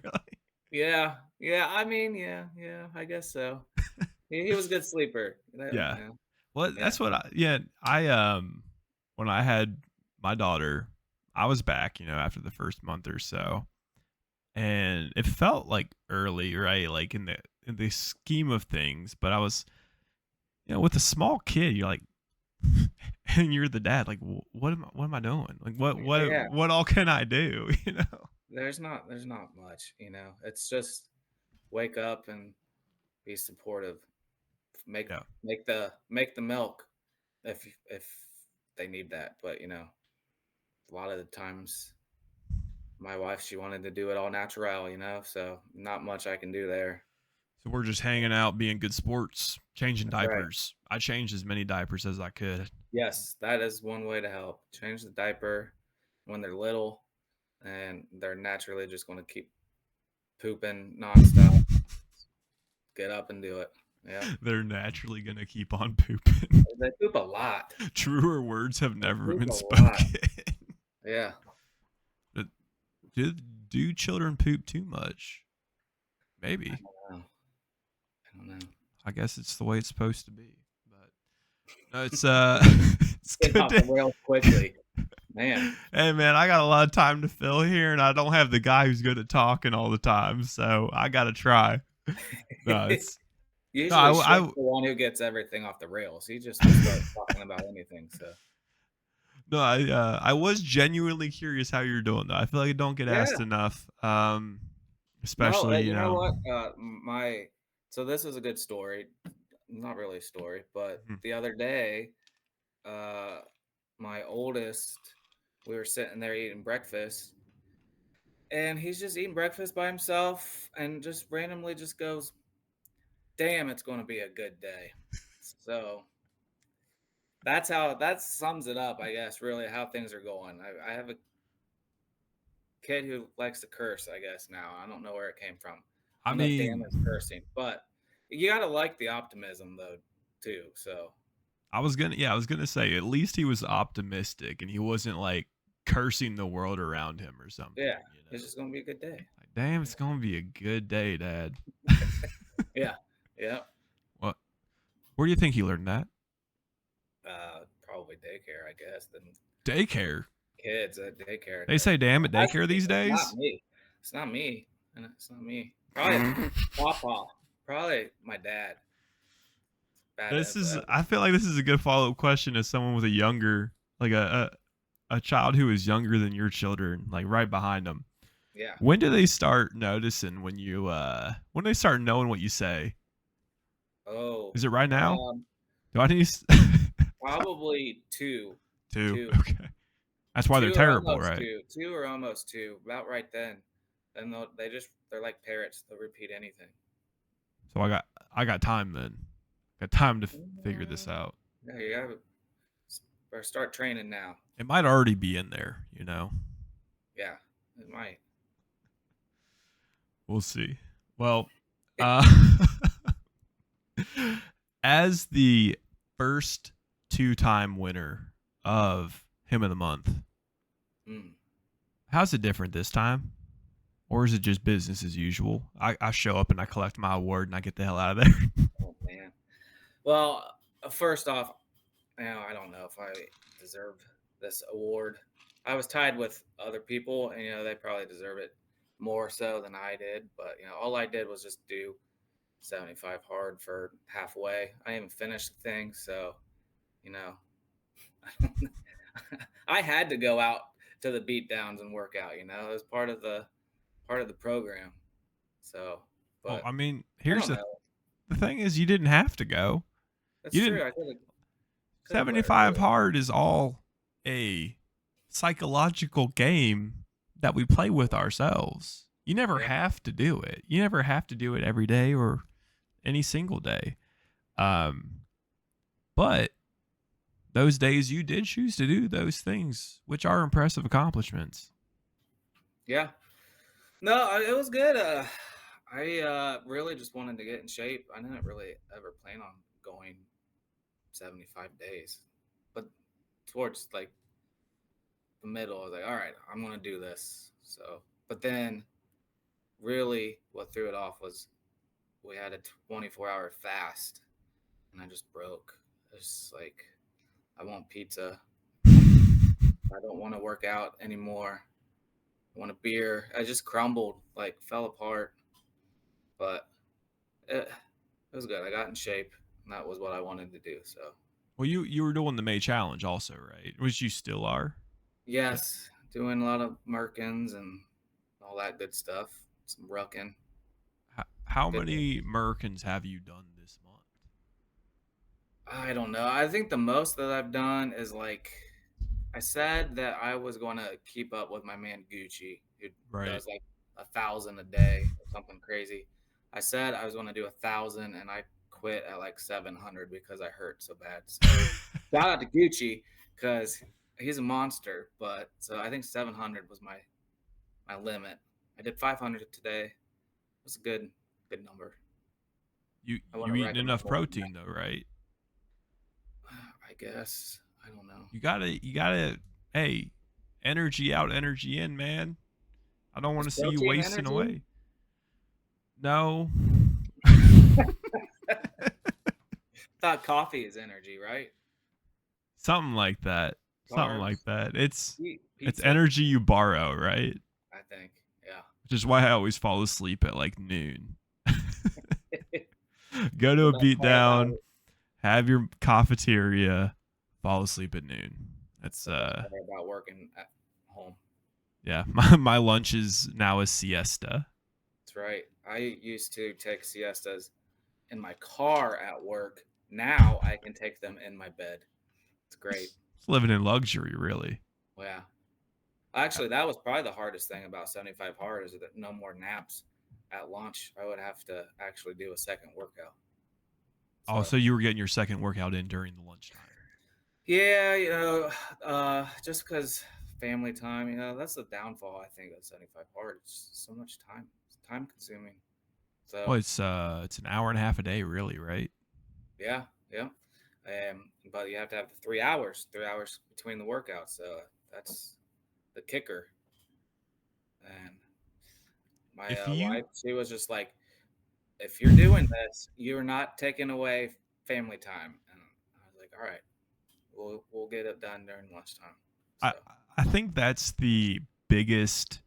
Speaker 5: Yeah. I mean, yeah. I guess so. He was a good sleeper.
Speaker 4: Yeah.
Speaker 5: Yeah.
Speaker 4: Well, that's what I when I had my daughter, I was back, after the first month or so. And it felt like early, right? Like in the scheme of things, but I was with a small kid, you're like and you're the dad, like what am I doing? Like
Speaker 5: Yeah.
Speaker 4: what all can I do,
Speaker 5: There's not much, It's just wake up and be supportive. Make the milk if they need that. But a lot of the times my wife, she wanted to do it all natural, so not much I can do there.
Speaker 4: So we're just hanging out, being good sports, changing
Speaker 5: That's right.
Speaker 4: diapers. I changed as many diapers as I could.
Speaker 5: Yes, that is one way to help. Change the diaper when they're little, and they're naturally just going to keep pooping nonstop. Get up and do it. Yeah.
Speaker 4: They're naturally going to keep on pooping.
Speaker 5: They poop a lot.
Speaker 4: Truer words have never
Speaker 5: poop
Speaker 4: been
Speaker 5: a
Speaker 4: spoken.
Speaker 5: lot. Yeah.
Speaker 4: Do children poop too much? Maybe.
Speaker 5: I don't know.
Speaker 4: I guess it's the way it's supposed to be. But no, it's it's
Speaker 5: Get
Speaker 4: good
Speaker 5: off the rails quickly. Man.
Speaker 4: Hey man, I got a lot of time to fill here, and I don't have the guy who's good at talking all the time, so I got to try. No, it's
Speaker 5: Usually Shep's the one who gets everything off the rails. He just starts talking about anything. So
Speaker 4: no, I was genuinely curious how you're doing though. I feel like I don't get asked enough. Especially
Speaker 5: you know what? So this is a good story. Not really a story, but the other day, my oldest, we were sitting there eating breakfast, and he's just eating breakfast by himself, and just randomly just goes, "Damn, it's going to be a good day." So that sums it up, I guess. Really, how things are going. I have a kid who likes to curse, I guess. Now I don't know where it came from.
Speaker 4: I mean,
Speaker 5: damn is cursing, but you gotta like the optimism though, too. So
Speaker 4: I was gonna say at least he was optimistic and he wasn't like cursing the world around him or something.
Speaker 5: Yeah, it's just gonna be a good day.
Speaker 4: Like, damn, it's gonna be a good day, Dad.
Speaker 5: Yeah.
Speaker 4: What? Where do you think he learned that?
Speaker 5: Probably daycare, I guess. Then
Speaker 4: Daycare.
Speaker 5: kids at daycare.
Speaker 4: They say damn at daycare these days.
Speaker 5: It's not me. Probably Papa. Probably my dad.
Speaker 4: I feel like this is a good follow-up question as someone with a younger, like a child who is younger than your children, like right behind them.
Speaker 5: Yeah.
Speaker 4: When do they start noticing when they start knowing what you say?
Speaker 5: Oh.
Speaker 4: Is it right now? Do I need
Speaker 5: Probably two.
Speaker 4: two?
Speaker 5: Two.
Speaker 4: Okay. That's why they're
Speaker 5: Two or
Speaker 4: terrible,
Speaker 5: almost
Speaker 4: right?
Speaker 5: Two. Two or almost two. About right then. Then they're like parrots. They'll repeat anything.
Speaker 4: So I got time then. Got time to figure this out.
Speaker 5: Yeah, you gotta better start training now.
Speaker 4: It might already be in there, you know.
Speaker 5: Yeah, it might.
Speaker 4: We'll see. Well, as the first 2-time winner of Hymn of the Month, how's it different this time? Or is it just business as usual? I show up and I collect my award and I get the hell out of there.
Speaker 5: Oh, man. Well, first off, I don't know if I deserved this award. I was tied with other people, and they probably deserve it more so than I did. But all I did was just do 75 hard for halfway. I didn't even finish the thing, so I had to go out to the beatdowns and work out. It was part of the program. So, but
Speaker 4: Well, I mean, here's
Speaker 5: don't
Speaker 4: the thing is you didn't have to go.
Speaker 5: that's
Speaker 4: you
Speaker 5: true.
Speaker 4: didn't-
Speaker 5: I could've
Speaker 4: 75 hard is all a psychological game that we play with ourselves. You never
Speaker 5: Yeah.
Speaker 4: have to do it. You never have to do it every day or any single day. But those days you did choose to do those things, which are impressive accomplishments.
Speaker 5: Yeah. No, it was good. I really just wanted to get in shape. I didn't really ever plan on going 75 days, but towards like the middle, I was like, all right, I'm going to do this. So, but then really what threw it off was we had a 24-hour fast and I just broke. It's like, I want pizza. I don't want to work out anymore. I want a beer. I just crumbled, like fell apart, but it was good. I got in shape, and that was what I wanted to do. So,
Speaker 4: Well, you were doing the May Challenge also, right? Which you still are.
Speaker 5: yes, doing a lot of Merkins and all that good stuff. Some rucking.
Speaker 4: How
Speaker 5: Good.
Speaker 4: many Merkins have you done this month?
Speaker 5: I don't know. I think the most that I've done is like, I said that I was going to keep up with my man Gucci, who
Speaker 4: Right.
Speaker 5: does like 1,000 a day or something crazy. I said I was going to do 1,000, and I quit at like 700 because I hurt so bad. So shout out to Gucci because he's a monster. But so I think 700 was my limit. I did 500 today. It was a good number.
Speaker 4: You
Speaker 5: I wanna
Speaker 4: eating
Speaker 5: recommend
Speaker 4: enough
Speaker 5: more than
Speaker 4: protein though, right?
Speaker 5: I guess. I don't know.
Speaker 4: You gotta hey, energy out, energy in, man. I don't want to
Speaker 5: Is
Speaker 4: see you
Speaker 5: protein
Speaker 4: wasting
Speaker 5: energy?
Speaker 4: away. No.
Speaker 5: Thought coffee is energy, right?
Speaker 4: Something like that. Something
Speaker 5: Carbs.
Speaker 4: like that. It's
Speaker 5: Pizza,
Speaker 4: energy you borrow, right?
Speaker 5: I think. Yeah.
Speaker 4: Which is why I always fall asleep at like noon. Go to a
Speaker 5: Best part about
Speaker 4: beatdown,
Speaker 5: it-
Speaker 4: have your cafeteria, fall asleep at noon. That's
Speaker 5: best part about working at home.
Speaker 4: yeah. My lunch is now a siesta.
Speaker 5: That's right. I used to take siestas in my car at work. Now I can take them in my bed. It's great.
Speaker 4: It's living in luxury, really.
Speaker 5: Well, yeah. Actually, that was probably the hardest thing about 75 hard is that no more naps at lunch. I would have to actually do a second workout.
Speaker 4: Oh, so you were getting your second workout in during the lunchtime.
Speaker 5: Yeah, just because family time, that's the downfall, I think, of 75 hard. It's so much time. It's time consuming. So,
Speaker 4: Well, it's an hour and a half a day, really, right?
Speaker 5: yeah. But you have to have the 3 hours between the workouts. So that's the kicker. And my
Speaker 4: If you-
Speaker 5: wife, she was just like, if you're doing this, you're not taking away family time. And I was like, all right, we'll get it done during lunchtime. So,
Speaker 4: I think that's the biggest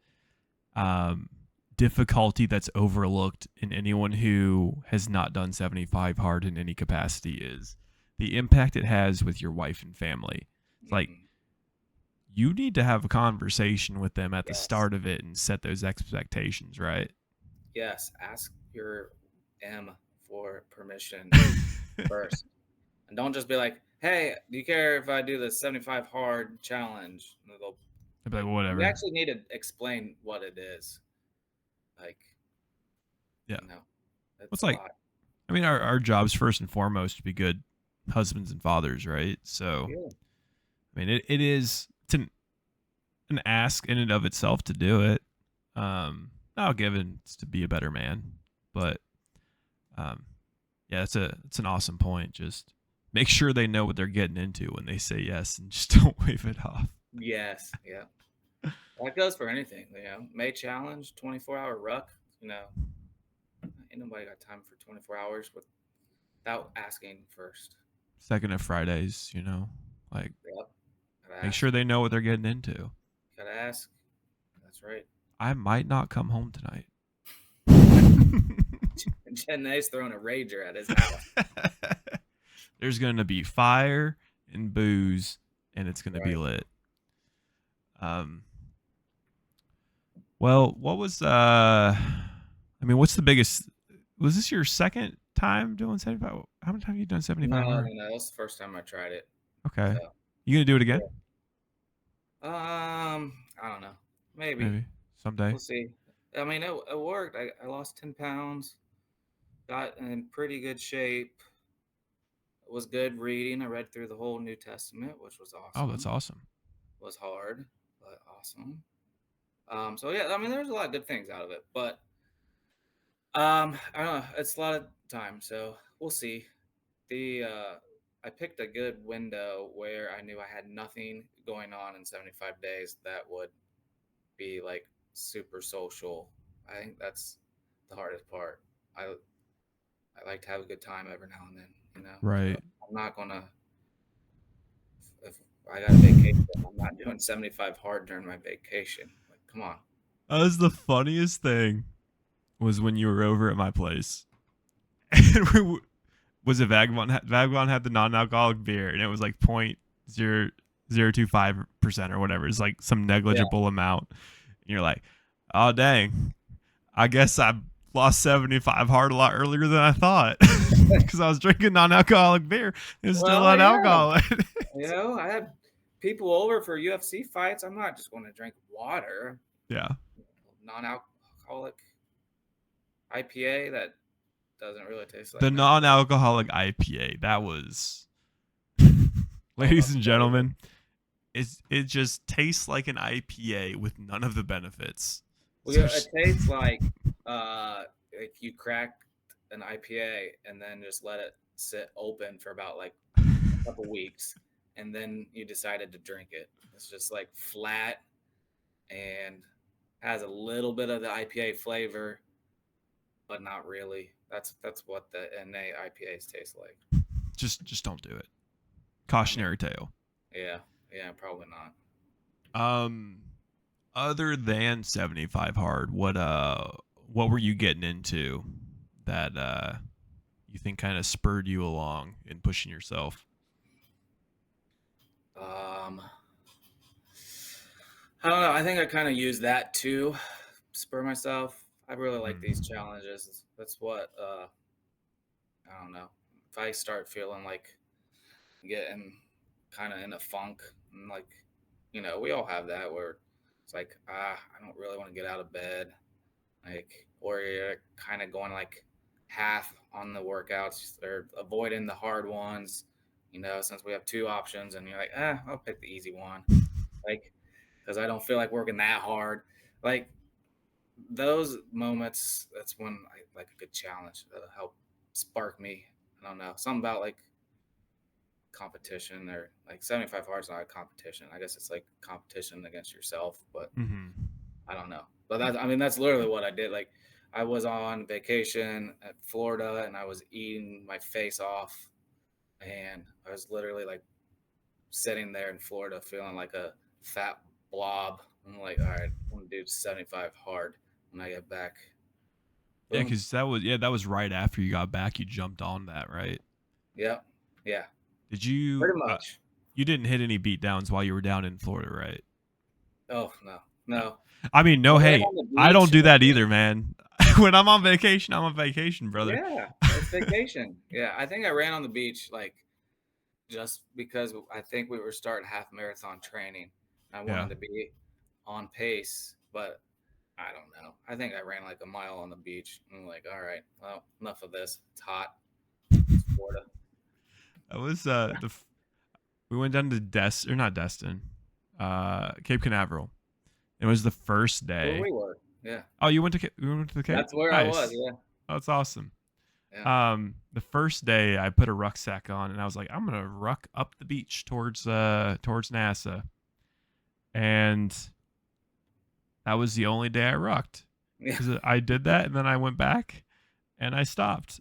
Speaker 4: difficulty that's overlooked in anyone who has not done 75 hard in any capacity is the impact it has with your wife and family. It's like
Speaker 5: mhm.
Speaker 4: you need to have a conversation with them at the
Speaker 5: Yes.
Speaker 4: start of it and set those expectations, right?
Speaker 5: Yes, ask your M for permission first. and don't just be like, "Hey, do you care if I do the 75 hard challenge?" And they'll-
Speaker 4: I'd be like, whatever.
Speaker 5: You actually need to explain what it is. Like,
Speaker 4: Yeah.
Speaker 5: you know,
Speaker 4: It's
Speaker 5: a
Speaker 4: like-
Speaker 5: lot.
Speaker 4: I mean, our job's first and foremost to be good husbands and fathers, right? So,
Speaker 5: Yeah.
Speaker 4: I mean, it's an ask in and of itself to do it. Now given it's to be a better man, but yeah, it's an awesome point. Just make sure they know what they're getting into when they say yes, and just don't wave it off.
Speaker 5: Yes, yeah. That goes for anything, you know. May challenge, 24-hour ruck, you know. Ain't nobody got time for 24 hours without asking first.
Speaker 4: Second of Fridays, you know, like
Speaker 5: Yep. Gotta
Speaker 4: make
Speaker 5: ask.
Speaker 4: sure they know what they're getting into.
Speaker 5: Gotta ask. That's right.
Speaker 4: I might not come home tonight.
Speaker 5: Cheney's throwing a rager at his house.
Speaker 4: There's going to be fire and booze, and it's going to be
Speaker 5: Right.
Speaker 4: lit. Well, what was I mean, what's the biggest? Was this your second time doing 75? How many times have you done 75?
Speaker 5: No,
Speaker 4: hard?
Speaker 5: that was the first time I tried it.
Speaker 4: Okay.
Speaker 5: So,
Speaker 4: You gonna do it again?
Speaker 5: I don't know. Maybe.
Speaker 4: Maybe someday.
Speaker 5: We'll see. I mean, it worked. I lost 10 pounds. Got in pretty good shape. It was good reading. I read through the whole New Testament, which was awesome.
Speaker 4: Oh, that's awesome.
Speaker 5: Was hard, but awesome. So yeah, I mean, there's a lot of good things out of it, but I don't know. It's a lot of time, so we'll see. I picked a good window where I knew I had nothing going on in 75 days that would be like super social. I think that's the hardest part. I like to have a good time every now and then, you know.
Speaker 4: Right.
Speaker 5: I'm not gonna. If I got a vacation, I'm not doing 75 hard during my vacation. Like, come on.
Speaker 4: That was the funniest thing. Was when you were over at my place, and was it Vagabond? Vagabond had the non-alcoholic beer, and it was like 0.0025% or whatever. It's like some negligible amount. And you're like, oh dang, I guess I lost 75 hard a lot earlier than I thought because I was drinking non-alcoholic beer. It was still
Speaker 5: Well,
Speaker 4: had
Speaker 5: yeah.
Speaker 4: alcohol in it.
Speaker 5: You know, I had people over for UFC fights. I'm not just going to drink water.
Speaker 4: Yeah.
Speaker 5: Non-alcoholic IPA that doesn't really taste like
Speaker 4: The
Speaker 5: that.
Speaker 4: non-alcoholic IPA, that was, ladies and gentlemen, it just tastes like an IPA with none of the benefits.
Speaker 5: Well,
Speaker 4: So
Speaker 5: yeah, it tastes like you crack an IPA and then just let it sit open for about like a couple weeks, and then you decided to drink it. It's just like flat and has a little bit of the IPA flavor, but not really. That's what the NA IPAs taste like.
Speaker 4: just don't do it. Cautionary tale.
Speaker 5: Yeah, probably not.
Speaker 4: Other than 75 hard, what were you getting into that you think kind of spurred you along in pushing yourself?
Speaker 5: I don't know. I think I kind of use that to spur myself. I really like these challenges. That's what I don't know. If I start feeling like getting kind of in a funk, and like, you know, we all have that where it's like, I don't really want to get out of bed, like, or you're kind of going like half on the workouts or avoiding the hard ones, you know, since we have two options, and you're like, I'll pick the easy one, like, because I don't feel like working that hard. Like, those moments, that's when I like a good challenge that'll help spark me. I don't know, something about like competition, or like 75 hard is not a competition. I guess it's like competition against yourself, but I don't know. But that's literally what I did. Like, I was on vacation at Florida and I was eating my face off, and I was literally like sitting there in Florida feeling like a fat blob. I'm like, all right, I'm gonna do 75 hard when I get back.
Speaker 4: Yeah,
Speaker 5: Boom.
Speaker 4: because that was right after you got back. You jumped on that, right?
Speaker 5: Yeah.
Speaker 4: Did you?
Speaker 5: Pretty much.
Speaker 4: You didn't hit any beat downs while you were down in Florida, right?
Speaker 5: Oh no.
Speaker 4: I mean, no.
Speaker 5: When I'm
Speaker 4: Hey,
Speaker 5: on the
Speaker 4: I don't
Speaker 5: beach,
Speaker 4: do that either, man. When I'm on vacation, brother.
Speaker 5: Yeah, it's vacation. Yeah, I think I ran on the beach like just because I think we were starting half marathon training. I
Speaker 4: Yeah.
Speaker 5: wanted to be on pace, but I don't know. I think I ran like a mile on the beach. I'm like, all right, well, enough of this. It's hot. It's Florida.
Speaker 4: That was we went down to not Destin, Cape Canaveral. It was the first
Speaker 5: Where
Speaker 4: day.
Speaker 5: we were. Yeah.
Speaker 4: Oh, you went to the Cape?
Speaker 5: That's where I was.
Speaker 4: Nice.
Speaker 5: Yeah.
Speaker 4: Oh, that's awesome.
Speaker 5: Yeah.
Speaker 4: The first day I put a rucksack on and I was like, I'm gonna ruck up the beach towards NASA, and that was the only day I rucked.
Speaker 5: Yeah.
Speaker 4: 'Cause I did that and then I went back and I stopped.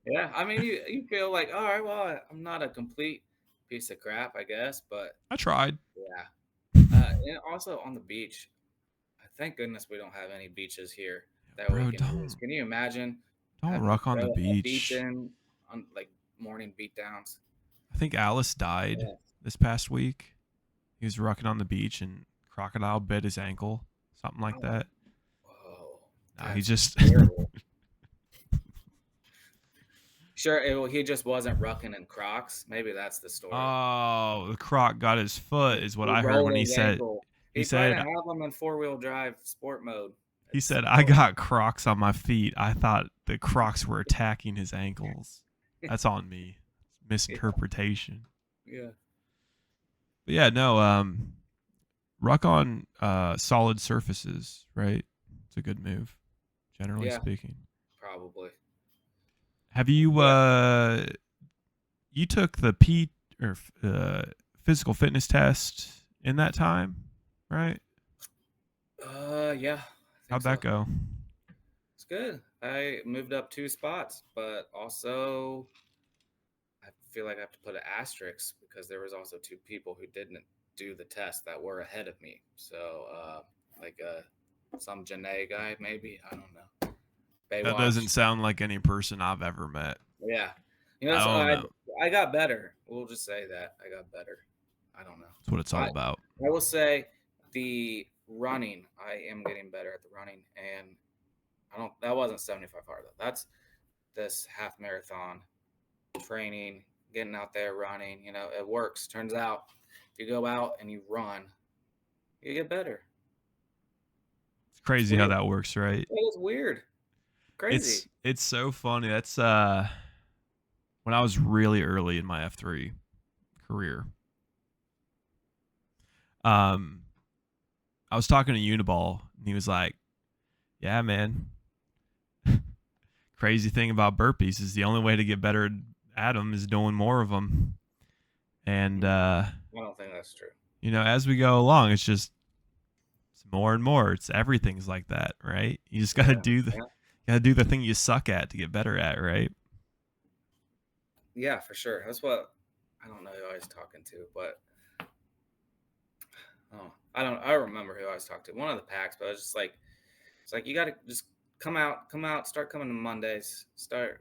Speaker 5: Yeah. I mean, you feel like, all right, well, I'm not a complete piece of crap, I guess, but
Speaker 4: I tried.
Speaker 5: yeah. And also on the beach, thank goodness we don't have any beaches here that
Speaker 4: Bro,
Speaker 5: we can use.
Speaker 4: don't-
Speaker 5: Can you imagine?
Speaker 4: Don't
Speaker 5: having to
Speaker 4: ruck on the
Speaker 5: throw a
Speaker 4: beach.
Speaker 5: in on like morning beat downs.
Speaker 4: I think Alice died
Speaker 5: Yeah.
Speaker 4: this past week. He was rucking on the beach and crocodile bit his ankle, something like
Speaker 5: Oh,
Speaker 4: that.
Speaker 5: Whoa.
Speaker 4: No, he
Speaker 5: that's
Speaker 4: just
Speaker 5: terrible. Sure, he just wasn't rucking in Crocs. Maybe that's the story.
Speaker 4: Oh, the croc got his foot is what
Speaker 5: He
Speaker 4: I heard
Speaker 5: rolled
Speaker 4: when he
Speaker 5: his
Speaker 4: said
Speaker 5: ankle.
Speaker 4: he
Speaker 5: He
Speaker 4: said
Speaker 5: probably have them in 4-wheel drive sport mode.
Speaker 4: he
Speaker 5: It's
Speaker 4: said I got Crocs on my feet. I thought the Crocs were attacking his ankles. That's on me. Misinterpretation.
Speaker 5: Yeah.
Speaker 4: But yeah, no, ruck on solid surfaces, right? It's a good move, generally
Speaker 5: Yeah.
Speaker 4: speaking.
Speaker 5: Probably.
Speaker 4: Have you you took the physical fitness test in that time, right?
Speaker 5: Yeah. I
Speaker 4: How'd
Speaker 5: think
Speaker 4: that
Speaker 5: so.
Speaker 4: go?
Speaker 5: It's good. I moved up 2 spots, but also I feel like I have to put an asterisk because there was also 2 people who didn't do the test that were ahead of me. So, like some Janae guy, maybe. I don't know.
Speaker 4: That
Speaker 5: Baywatch.
Speaker 4: doesn't sound like any person I've ever met.
Speaker 5: Yeah. You know,
Speaker 4: I
Speaker 5: so
Speaker 4: don't know.
Speaker 5: I got better. We'll just say that. I got better. I don't know.
Speaker 4: That's what it's all about.
Speaker 5: I will say the running, I am getting better at the running, and that wasn't 75 hard though. That's this half marathon training, getting out there running, it works. Turns out if you go out and you run, you get better.
Speaker 4: It's crazy how
Speaker 5: weird.
Speaker 4: that works, right?
Speaker 5: It is weird. Crazy.
Speaker 4: It's so funny. That's when I was really early in my F3 career. I was talking to Uniball and he was like, "Yeah, man. Crazy thing about burpees is the only way to get better at them is doing more of them." And
Speaker 5: I don't think that's true.
Speaker 4: as we go along, it's more and more. It's everything's like that, right? You just got to do the thing you suck at to get better at, right?
Speaker 5: Yeah, for sure. That's what I don't know who I was talking to, but I remember who I was talking to. One of the packs, but I was just like, it's like you got to just come out, start coming to Mondays, start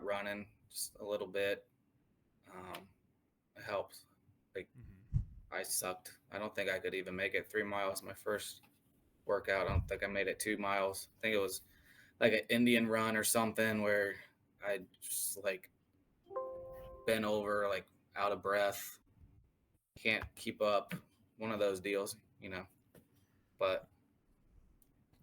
Speaker 5: running just a little bit. It helps. Like I sucked. I don't think I could even make it 3 miles my first workout. I don't think I made it 2 miles. I think it was like an Indian run or something where I just like bent over, like out of breath, can't keep up. One of those deals, but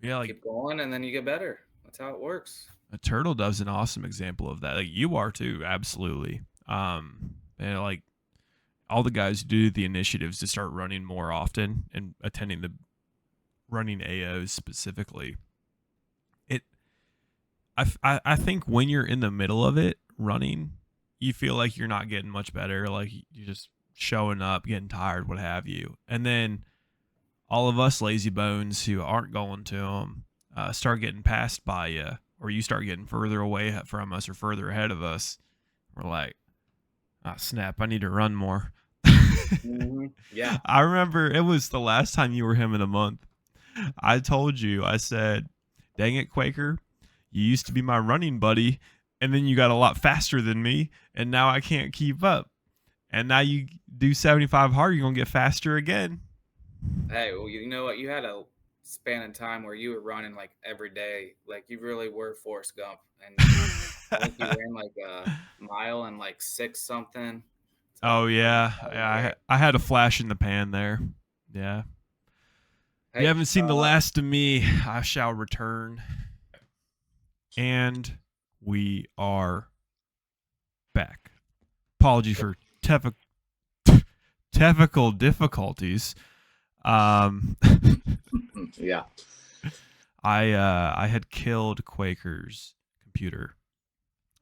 Speaker 4: Yeah, like
Speaker 5: keep going and then you get better. That's how it works.
Speaker 4: a turtle does an awesome example of that. Like you are too, absolutely. And like all the guys who do the initiatives to start running more often and attending the running AOs specifically. I think when you're in the middle of it running, you feel like you're not getting much better. Like you're just showing up, getting tired, what have you. And then all of us lazy bones who aren't going to them start getting passed by you, or you start getting further away from us or further ahead of us. We're like, oh, snap, I need to run more.
Speaker 5: Yeah.
Speaker 4: I remember it was the last time you were him in a month. I told you, I said, dang it, Quaker, you used to be my running buddy, and then you got a lot faster than me, and now I can't keep up. And now you do 75 hard, you're going to get faster again.
Speaker 5: Hey, well, you know what? You had a span in time where you were running like every day. Like you really were Forrest Gump. And I think you ran like a mile and like 6 something.
Speaker 4: Oh yeah,
Speaker 5: Oh,
Speaker 4: I had a flash in the pan there. Yeah.
Speaker 5: Hey,
Speaker 4: You haven't seen the last of me. I shall return. And we are back. Apology for technical difficulties.
Speaker 5: Yeah.
Speaker 4: I had killed Quaker's computer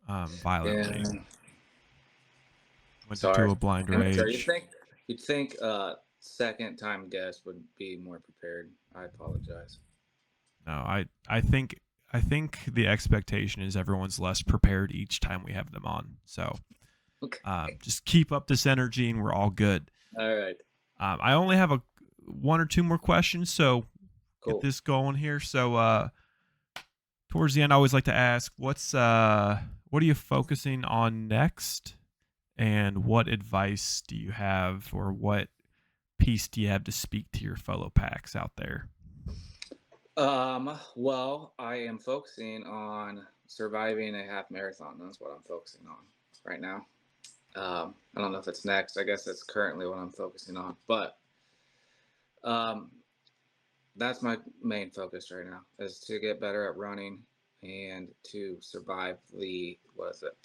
Speaker 4: violently.
Speaker 5: Yeah.
Speaker 4: Went
Speaker 5: Sorry.
Speaker 4: into a blind
Speaker 5: Amateur,
Speaker 4: rage.
Speaker 5: You'd think second time guest would be more prepared. I apologize.
Speaker 4: No, I think the expectation is everyone's less prepared each time we have them on. So
Speaker 5: Okay.
Speaker 4: just keep up this energy and we're all good.
Speaker 5: All right.
Speaker 4: I only have one or two more questions, so
Speaker 5: Cool.
Speaker 4: get this going here. So towards the end, I always like to ask, what are you focusing on next, and what advice do you have, or what piece do you have to speak to your fellow packs out there?
Speaker 5: Well, I am focusing on surviving a half marathon. That's what I'm focusing on right now. I don't know if it's next. I guess that's currently what I'm focusing on, but that's my main focus right now, is to get better at running and to survive the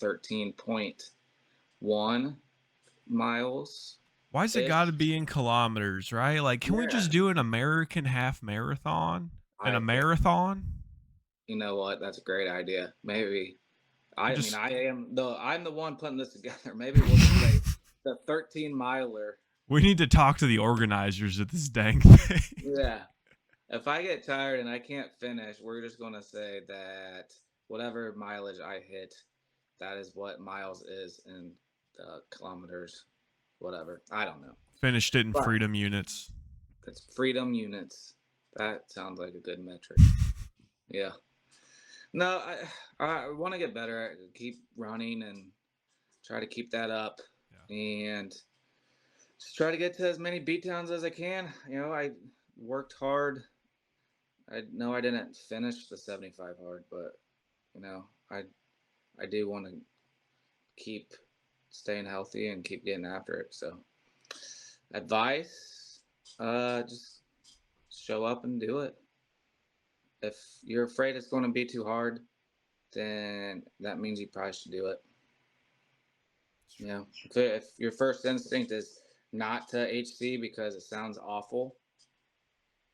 Speaker 5: 13.1 miles.
Speaker 4: Why's it got to be in kilometers, right? Like, can we just do an American half marathon? A marathon?
Speaker 5: You know what? That's a great idea. Maybe. I'm the one putting this together. Maybe we'll just say the 13 miler.
Speaker 4: We need to talk to the organizers of this dang thing.
Speaker 5: Yeah. If I get tired and I can't finish, we're just going to say that whatever mileage I hit, that is what miles is in kilometers, whatever. I don't know.
Speaker 4: Finished it in freedom units.
Speaker 5: It's freedom units. That sounds like a good metric. Yeah. No, I want to get better. Keep running and try to keep that up, and just try to get to as many beatdowns as I can. You know, I worked hard. I know I didn't finish the 75 hard, but you know, I do want to keep staying healthy and keep getting after it. So, advice: just show up and do it. If you're afraid it's going to be too hard, then that means you probably should do it. You know, if your first instinct is not to HC because it sounds awful,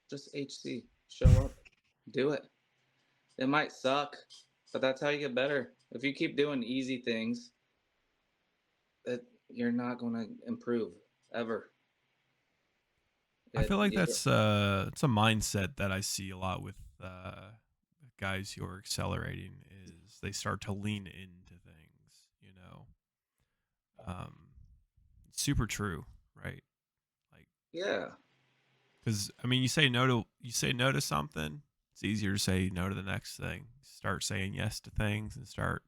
Speaker 5: just HC. Show up. Do it. It might suck, but that's how you get better. If you keep doing easy things, you're not going to improve ever.
Speaker 4: I feel like it's a mindset that I see a lot with guys who are accelerating, is they start to lean into things, you know. It's super true, right? Like,
Speaker 5: yeah.
Speaker 4: Because I mean, you say no to something, it's easier to say no to the next thing. Start saying yes to things and start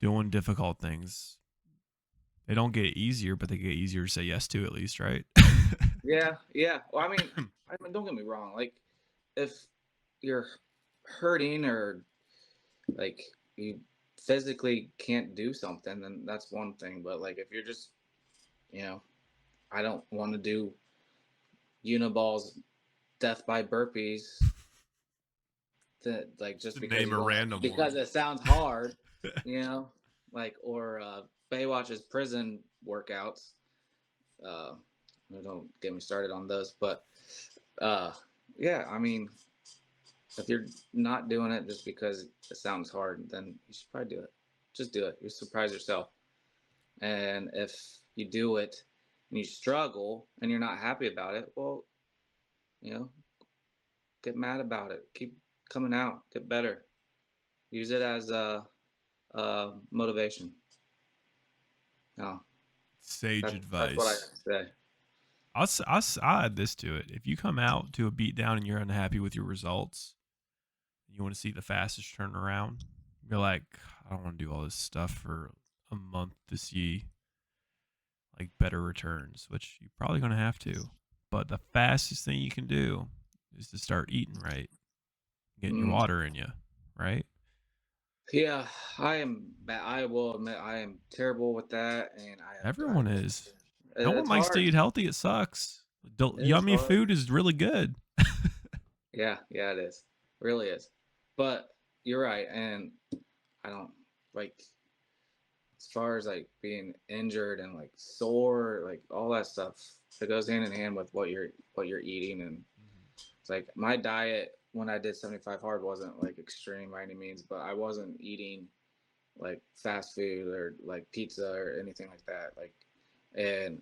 Speaker 4: doing difficult things. They don't get easier, but they get easier to say yes to, at least, right?
Speaker 5: Yeah. Well, I mean, don't get me wrong. Like, if you're hurting or like you physically can't do something, then that's one thing. But like, if you're just, you know, I don't want to do Uniball's death by burpees. That like just because
Speaker 4: name a random
Speaker 5: because
Speaker 4: one.
Speaker 5: it sounds hard, you know, like or Baywatch's prison workouts. Don't get me started on those, but yeah, I mean, if you're not doing it just because it sounds hard, then you should probably do it. Just do it. You surprise yourself. And if you do it and you struggle and you're not happy about it, well, you know, get mad about it. Keep coming out. Get better. Use it as a motivation. No.
Speaker 4: Sage advice.
Speaker 5: That's what I have to say.
Speaker 4: I'll add this to it. If you come out to a beatdown and you're unhappy with your results, you want to see the fastest turnaround, you're like, I don't want to do all this stuff for a month to see like better returns, which you're probably going to have to. But the fastest thing you can do is to start eating right, getting your water in you, right?
Speaker 5: Yeah, I am. I will admit I am terrible with that, and I have
Speaker 4: Everyone
Speaker 5: tried.
Speaker 4: is. No one
Speaker 5: It's
Speaker 4: likes to
Speaker 5: hard.
Speaker 4: eat healthy. It sucks.
Speaker 5: It is
Speaker 4: Yummy
Speaker 5: hard.
Speaker 4: food is really good.
Speaker 5: Yeah, yeah, it is. Really is. But you're right, and I don't like as far as like being injured and like sore, like all that stuff. It goes hand in hand with what you're eating, and it's like my diet when I did 75 hard wasn't like extreme by any means, but I wasn't eating like fast food or like pizza or anything like that. Like, and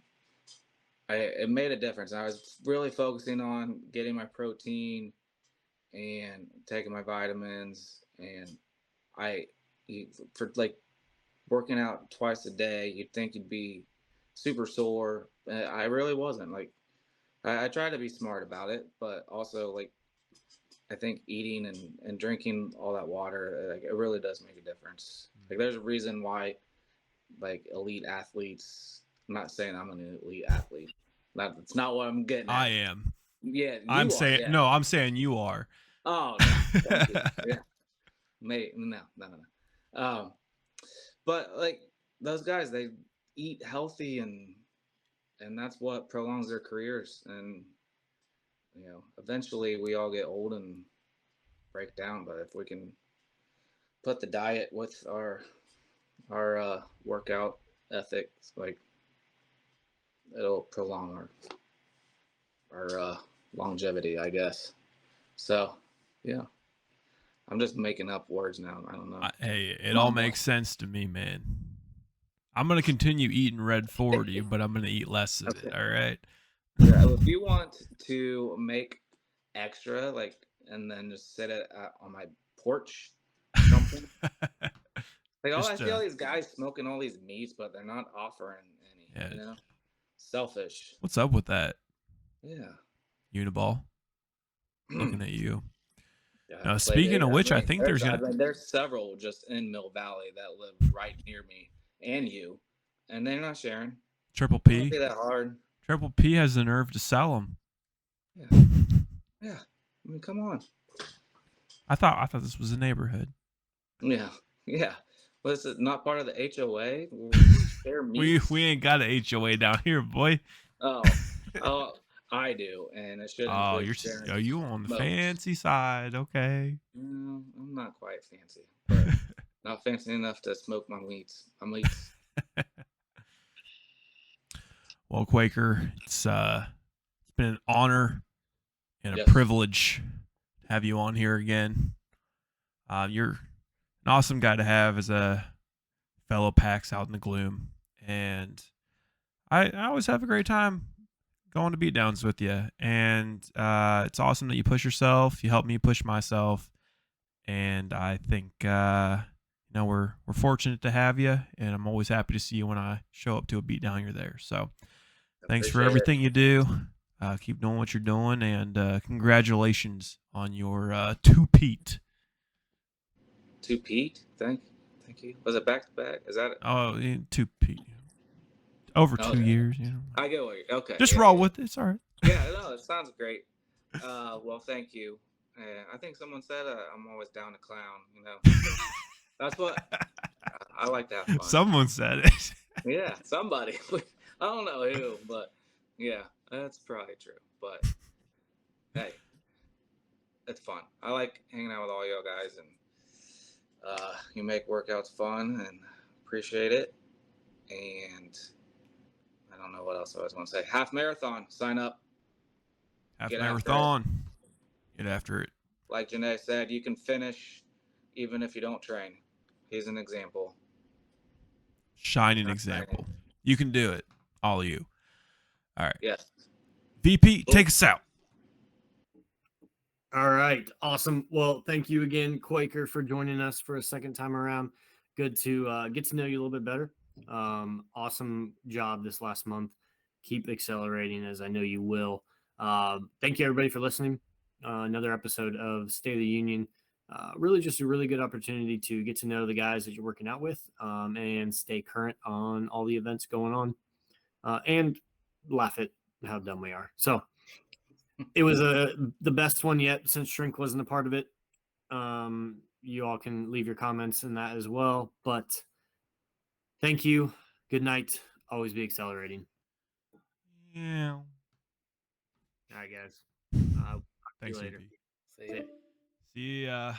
Speaker 5: it made a difference. I was really focusing on getting my protein and taking my vitamins, and I for like working out twice a day. You'd think you'd be super sore. I really wasn't. Like, I try to be smart about it, but also like I think eating and drinking all that water, like it really does make a difference. Like there's a reason why like elite athletes. I'm not saying I'm an elite athlete. That's not what I'm getting at.
Speaker 4: I am.
Speaker 5: Yeah,
Speaker 4: I'm
Speaker 5: you are.
Speaker 4: saying
Speaker 5: Yeah.
Speaker 4: no. I'm saying you are.
Speaker 5: Oh no, thank you. Yeah, mate. No. But like those guys, they eat healthy and that's what prolongs their careers. And eventually we all get old and break down. But if we can put the diet with our workout ethics, like it'll prolong our longevity, I guess. So, yeah, I'm just making up words now. I don't know.
Speaker 4: Hey, it
Speaker 5: Come
Speaker 4: all
Speaker 5: on, boy.
Speaker 4: makes sense to me, man. I'm gonna continue eating Red 40, but I'm gonna eat less of it.
Speaker 5: Okay.
Speaker 4: All right.
Speaker 5: Yeah, if you want to make extra, like, and then just sit it on my porch, or something. Like, I see all these guys smoking all these meats, but they're not offering any.
Speaker 4: Yeah.
Speaker 5: Selfish.
Speaker 4: What's up with that,
Speaker 5: Yeah.
Speaker 4: Uniball? Looking at you.
Speaker 5: Yeah,
Speaker 4: Now,
Speaker 5: but
Speaker 4: speaking of which, I think there's gonna.
Speaker 5: there's several just in Mill Valley that live right near me and you, and they're not sharing.
Speaker 4: Triple
Speaker 5: It won't
Speaker 4: P.
Speaker 5: be that hard.
Speaker 4: Triple P has the nerve to sell them.
Speaker 5: Yeah. I mean, come on.
Speaker 4: I thought this was a neighborhood.
Speaker 5: Yeah. Well, this is not part of the HOA. Share
Speaker 4: We
Speaker 5: meats.
Speaker 4: ain't got a HOA down here, boy.
Speaker 5: Oh, I do, and it should.
Speaker 4: Oh,
Speaker 5: include
Speaker 4: you on the
Speaker 5: smokes.
Speaker 4: fancy side? Okay.
Speaker 5: No, I'm not quite fancy, but not fancy enough to smoke my meats.
Speaker 4: Well, Quaker, it's been an honor and a
Speaker 5: Yes.
Speaker 4: privilege to have you on here again. You're an awesome guy to have as a fellow PAX out in the gloom, and I always have a great time going to beatdowns with you. And it's awesome that you push yourself. You help me push myself, and I think we're fortunate to have you, and I'm always happy to see you when I show up to a beatdown. You're there, so thanks for
Speaker 5: Appreciate
Speaker 4: everything you do. Keep doing what you're doing, and congratulations on your two-peat.
Speaker 5: Two-peat? Thank you. Was it back to back? Is that it?
Speaker 4: Oh, two-peat. Over 2 years,
Speaker 5: I get what you're. Okay.
Speaker 4: Just roll with it. It's all right.
Speaker 5: Yeah, no, it sounds great. Well, thank you. I think someone said I'm always down to clown. That's what I like to have fun.
Speaker 4: Someone said it.
Speaker 5: Yeah, somebody. I don't know who, but yeah, that's probably true. But hey, it's fun. I like hanging out with all y'all guys, and you make workouts fun, and appreciate it. And I don't know what else I was going to say. Half marathon, sign up.
Speaker 4: Half
Speaker 5: Get
Speaker 4: marathon. Get after it.
Speaker 5: Like Janae said, you can finish even if you don't train. He's an example.
Speaker 4: Shining example. You can do it. All of you. All right.
Speaker 5: Yes.
Speaker 4: VP, take us out.
Speaker 6: All right. Awesome. Well, thank you again, Quaker, for joining us for a second time around. Good to get to know you a little bit better. Awesome job this last month. Keep accelerating, as I know you will. Thank you, everybody, for listening. Another episode of State of the Union. Really just a really good opportunity to get to know the guys that you're working out with and stay current on all the events going on and laugh at how dumb we are. So it was the best one yet since Shrink wasn't a part of it. you all can leave your comments in that as well. But thank you. Good night. Always be accelerating.
Speaker 4: Yeah.
Speaker 6: All right, guys. Talk to you
Speaker 4: Thanks,
Speaker 6: later.
Speaker 4: EP.
Speaker 5: See ya.
Speaker 4: See ya.